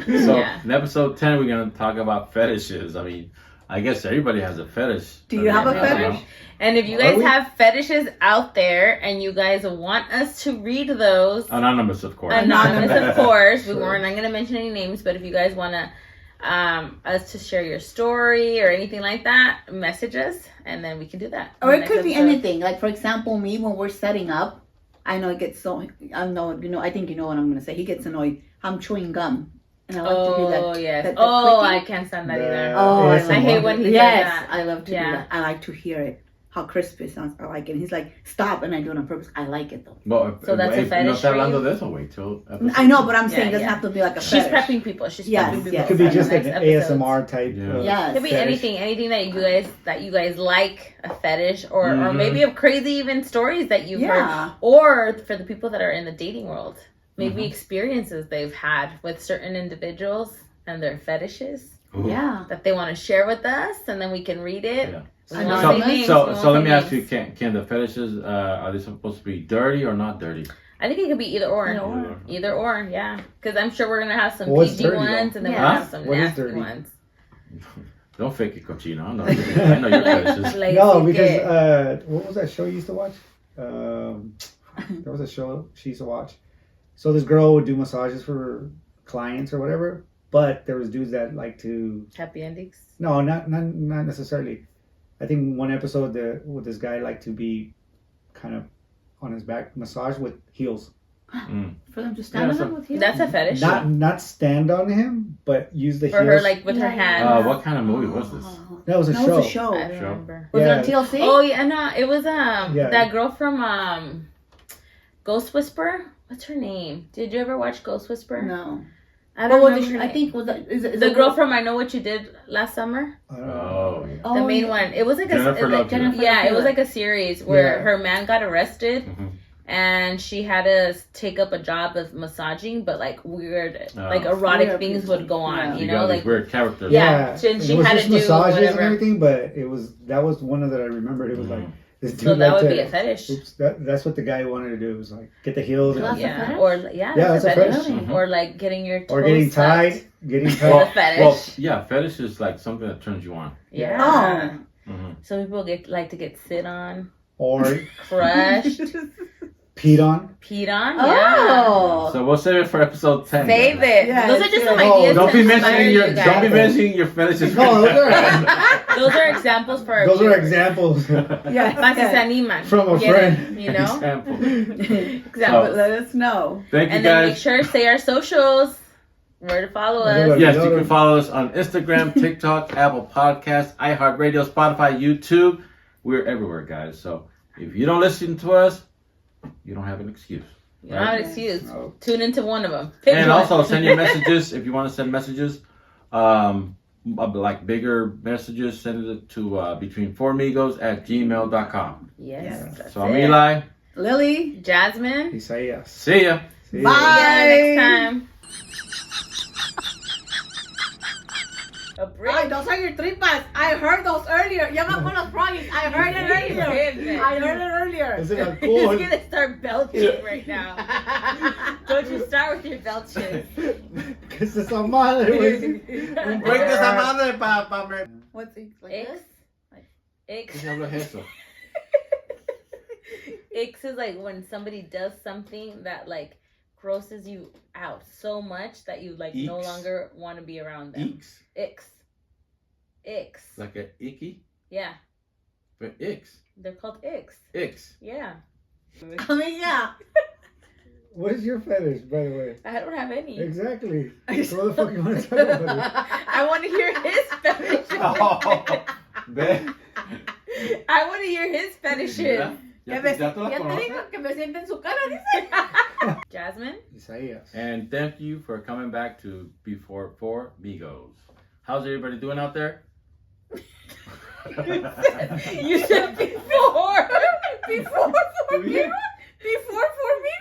Speaker 2: So
Speaker 1: Yeah.
Speaker 2: in episode 10, we're going to talk about fetishes. I mean, I guess everybody has a fetish.
Speaker 3: Do you have a
Speaker 2: Yeah.
Speaker 3: fetish?
Speaker 1: And if you
Speaker 2: Are
Speaker 1: guys
Speaker 2: we?
Speaker 1: have fetishes out there and you guys want us to read those,
Speaker 2: Anonymous, of course.
Speaker 1: anonymous, of course, we
Speaker 4: Sure.
Speaker 1: weren't not going to mention any names, but if you guys want to us to share your story or anything like that, message us and then we can do that.
Speaker 3: Or it
Speaker 1: Next
Speaker 3: could be
Speaker 1: episode.
Speaker 3: anything. Like, for example, me, when we're setting up, I know it gets so, I think you know what I'm going to say. He gets annoyed. I'm chewing gum. And I like to do that.
Speaker 1: Oh, yes.
Speaker 3: that
Speaker 1: Oh,
Speaker 3: clicking.
Speaker 1: I can't stand that either.
Speaker 3: Oh, I
Speaker 4: ASMR.
Speaker 1: hate when he does
Speaker 3: Yes,
Speaker 1: that.
Speaker 3: I love to do
Speaker 1: Yeah.
Speaker 3: that. I like to hear it. How crisp it sounds. I like it. And he's like, stop. And I do it on purpose. I like it, though.
Speaker 2: Well,
Speaker 1: So that's a
Speaker 2: if
Speaker 1: fetish
Speaker 2: no está
Speaker 1: for you?
Speaker 2: hablando de eso, wait till episode
Speaker 3: I know, but I'm
Speaker 1: Yeah,
Speaker 3: saying it doesn't
Speaker 1: yeah.
Speaker 3: have to be like a
Speaker 1: She's
Speaker 3: fetish.
Speaker 1: prepping people. She's
Speaker 3: Yes,
Speaker 1: prepping people.
Speaker 3: yes.
Speaker 4: It could be
Speaker 1: for the
Speaker 4: just
Speaker 1: next
Speaker 4: an
Speaker 1: episodes.
Speaker 4: ASMR type.
Speaker 2: Yeah.
Speaker 3: Yes.
Speaker 1: It could be
Speaker 4: fetish.
Speaker 1: anything that you guys like a fetish or
Speaker 2: Mhm.
Speaker 1: maybe of crazy even stories that you've heard,
Speaker 3: Yeah.
Speaker 1: or for the people that are in the dating world, maybe
Speaker 2: Mhm.
Speaker 1: experiences they've had with certain individuals and their fetishes
Speaker 2: Ooh.
Speaker 3: Yeah.
Speaker 1: that they want to share with us, and then we can read it.
Speaker 2: Yeah.
Speaker 1: We
Speaker 3: I
Speaker 1: won't
Speaker 3: know.
Speaker 1: say names, we
Speaker 2: So
Speaker 1: won't
Speaker 2: let
Speaker 1: say
Speaker 2: me ask you,
Speaker 1: names.
Speaker 2: can the fetishes, are they supposed to be dirty or not dirty?
Speaker 1: I think it could be either or.
Speaker 3: Either or.
Speaker 1: Either or, yeah. Because I'm sure we're gonna have some
Speaker 4: What's
Speaker 1: PG
Speaker 4: dirty,
Speaker 1: ones,
Speaker 4: though?
Speaker 1: and then
Speaker 3: Yeah.
Speaker 1: we'll have some
Speaker 4: What is
Speaker 1: nasty
Speaker 4: dirty?
Speaker 1: ones.
Speaker 2: Don't fake it, cochino. I know your fetishes.
Speaker 1: Like,
Speaker 4: No,
Speaker 1: sí
Speaker 4: because
Speaker 1: que-
Speaker 4: what was that show you used to watch? There was a show she used to watch. So this girl would do massages for clients or whatever, but there was dudes that like to
Speaker 1: happy endings.
Speaker 4: no, not necessarily. I think one episode with this guy liked to be kind of on his back, massage with heels.
Speaker 2: Mm.
Speaker 3: For them to stand on
Speaker 2: so-
Speaker 3: them with you.
Speaker 1: That's a fetish.
Speaker 4: Not stand on him, but use the
Speaker 1: For
Speaker 4: heels.
Speaker 1: her, like with her
Speaker 3: Yeah.
Speaker 1: hand.
Speaker 2: What kind of movie was this?
Speaker 4: That was a
Speaker 3: No,
Speaker 4: show.
Speaker 3: it's a show.
Speaker 1: I don't
Speaker 2: Show.
Speaker 1: remember.
Speaker 3: Was
Speaker 4: Yeah.
Speaker 3: it on TLC?
Speaker 1: Oh yeah, no, it was
Speaker 4: Yeah.
Speaker 1: that girl from Ghost Whisperer. What's her name? Did you ever watch Ghost Whisperer?
Speaker 3: No.
Speaker 1: I
Speaker 3: But
Speaker 1: don't
Speaker 3: was
Speaker 1: remember.
Speaker 3: it,
Speaker 1: her
Speaker 3: I
Speaker 1: name.
Speaker 3: think was that, is it
Speaker 1: the
Speaker 3: a
Speaker 1: girl from I Know What You Did Last Summer.
Speaker 4: I don't know.
Speaker 2: Oh,
Speaker 3: Oh,
Speaker 1: The main
Speaker 3: yeah.
Speaker 1: one. It was like
Speaker 2: Jennifer Love Hewitt.
Speaker 1: yeah, it was like a series where
Speaker 4: Yeah.
Speaker 1: her man got arrested
Speaker 2: Mhm.
Speaker 1: and she had to take up a job of massaging, but like weird,
Speaker 2: Oh.
Speaker 1: like erotic
Speaker 3: Weird
Speaker 1: things
Speaker 3: people.
Speaker 1: would go on.
Speaker 3: Yeah.
Speaker 1: You
Speaker 2: You
Speaker 1: know,
Speaker 2: got
Speaker 1: like
Speaker 2: these weird characters.
Speaker 1: Yeah. and
Speaker 4: and
Speaker 1: she
Speaker 4: it was
Speaker 1: had
Speaker 4: just
Speaker 1: to do
Speaker 4: massages
Speaker 1: whatever.
Speaker 4: and everything, but that was one of that I remembered. It was like This dude
Speaker 1: So that
Speaker 4: liked
Speaker 1: would
Speaker 4: to-
Speaker 1: be a fetish.
Speaker 4: Oops, that's what the guy wanted to do. Was like get the heels,
Speaker 3: That's
Speaker 4: and,
Speaker 3: a
Speaker 1: Yeah,
Speaker 3: fetish?
Speaker 1: or yeah,
Speaker 4: that's a fetish.
Speaker 2: Mhm.
Speaker 1: Or like getting your toes
Speaker 4: or getting
Speaker 1: sucked.
Speaker 4: tied, getting
Speaker 1: Well,
Speaker 4: tied.
Speaker 1: a fetish.
Speaker 2: Well, yeah, fetish is like something that turns you on.
Speaker 1: Yeah.
Speaker 3: Oh.
Speaker 2: Mm-hmm.
Speaker 1: Some people like to get sit on,
Speaker 4: or
Speaker 1: crushed,
Speaker 4: peed on.
Speaker 1: peed on. Yeah.
Speaker 3: Oh.
Speaker 2: So we'll save it for episode 10.
Speaker 1: Save
Speaker 2: guys.
Speaker 1: it.
Speaker 3: Yeah,
Speaker 1: Those are just some
Speaker 3: yeah.
Speaker 1: ideas.
Speaker 2: Don't
Speaker 1: to
Speaker 2: be
Speaker 1: inspire
Speaker 2: mentioning your
Speaker 1: you guys.
Speaker 2: don't be mentioning your fetishes.
Speaker 4: No,
Speaker 1: Those are examples for our
Speaker 4: those are
Speaker 1: viewers.
Speaker 4: examples
Speaker 3: Yes.
Speaker 1: Para que se
Speaker 3: yes.
Speaker 1: animan.
Speaker 4: from a
Speaker 1: Get it,
Speaker 4: friend.
Speaker 1: you know?
Speaker 2: Example.
Speaker 1: Examples.
Speaker 3: But let us know.
Speaker 2: Thank you
Speaker 1: And then make
Speaker 2: guys.
Speaker 1: sure to say our socials. Where to follow
Speaker 4: Yeah.
Speaker 1: us.
Speaker 2: Yes, you can follow us on Instagram, TikTok, Apple Podcasts, iHeartRadio, Spotify, YouTube. We're everywhere, guys. So if you don't listen to us, you don't have an excuse.
Speaker 1: You don't have an excuse.
Speaker 4: No.
Speaker 1: Tune into one of them. Pick
Speaker 2: And
Speaker 1: one.
Speaker 2: also send your messages if you want to send messages. Like bigger messages, send it to between4migos@gmail.com.
Speaker 1: Yes. that's
Speaker 2: So I'm
Speaker 1: it.
Speaker 2: Eli.
Speaker 3: Lily.
Speaker 1: Jasmine.
Speaker 4: Isaias.
Speaker 2: See ya.
Speaker 4: See ya.
Speaker 3: Bye.
Speaker 1: See you next time. A break.
Speaker 3: Ay, those are your tripas. I heard those earlier. Ya me acuerdo los projects. I heard it earlier. I heard it earlier.
Speaker 4: Ese
Speaker 1: He's
Speaker 4: alcohol.
Speaker 1: gonna start belching right now. Don't you start with your belches.
Speaker 4: ¿Qué es esa madre, güey?
Speaker 2: Break esa madre pa ver.
Speaker 3: What's it like
Speaker 1: Icks.
Speaker 3: this?
Speaker 1: Icks.
Speaker 2: ¿Qué hablo es eso?
Speaker 1: Icks is like when somebody does something that like grosses you out so much that you like no
Speaker 2: Icks.
Speaker 1: longer want to be around them.
Speaker 2: Icks.
Speaker 1: Icks. Icks.
Speaker 2: Like a icky,
Speaker 1: Yeah,
Speaker 2: but icks.
Speaker 1: they're called icks.
Speaker 2: Icks.
Speaker 1: Yeah.
Speaker 3: I mean, yeah.
Speaker 4: What is your fetish, by the way?
Speaker 1: I don't have any.
Speaker 4: Exactly. So what the fuck you want to talk about?
Speaker 1: I want to hear his fetishes.
Speaker 2: Oh, ve.
Speaker 1: I want to hear his fetishes.
Speaker 2: Mira,
Speaker 3: Ya
Speaker 2: ya
Speaker 3: te
Speaker 2: te la conoces.
Speaker 3: digo que me siente en su cara, dice.
Speaker 1: Jasmine?
Speaker 4: Isaias.
Speaker 2: And thank you for coming back to Between4migos. How's everybody doing out there?
Speaker 1: You said before. Before for me? Before for me?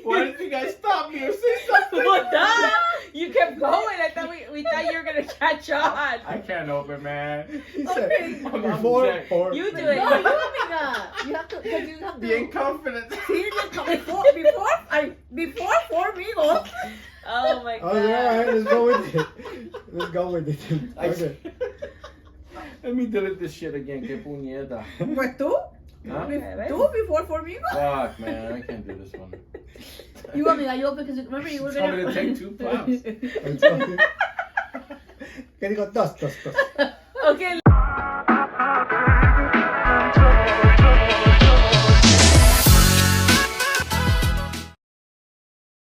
Speaker 2: Why did you guys stop me or say something?
Speaker 1: Well, duh. You kept going. I thought we thought you were gonna catch on.
Speaker 2: I can't open, man.
Speaker 4: He said
Speaker 3: Okay.
Speaker 4: before
Speaker 2: Jack.
Speaker 4: or
Speaker 1: You do
Speaker 3: No,
Speaker 1: it.
Speaker 3: you amiga. You have to, because you have
Speaker 2: Being
Speaker 3: to.
Speaker 2: confident.
Speaker 3: Before 4 amigos.
Speaker 1: Oh my
Speaker 4: Oh, yeah, all right,
Speaker 1: god.
Speaker 4: let's go with it. Let's go with it. Okay.
Speaker 2: Let me delete this shit again. Que puñeta.
Speaker 3: Pues tú.
Speaker 2: Huh?
Speaker 3: Tú before 4 amigos.
Speaker 2: Fuck, man. I can't do this one.
Speaker 3: You amiga, you because remember you were
Speaker 2: Tell
Speaker 3: gonna.
Speaker 2: me to take 2 claps.
Speaker 4: It's okay. ¿Qué digo? Dos.
Speaker 1: Okay.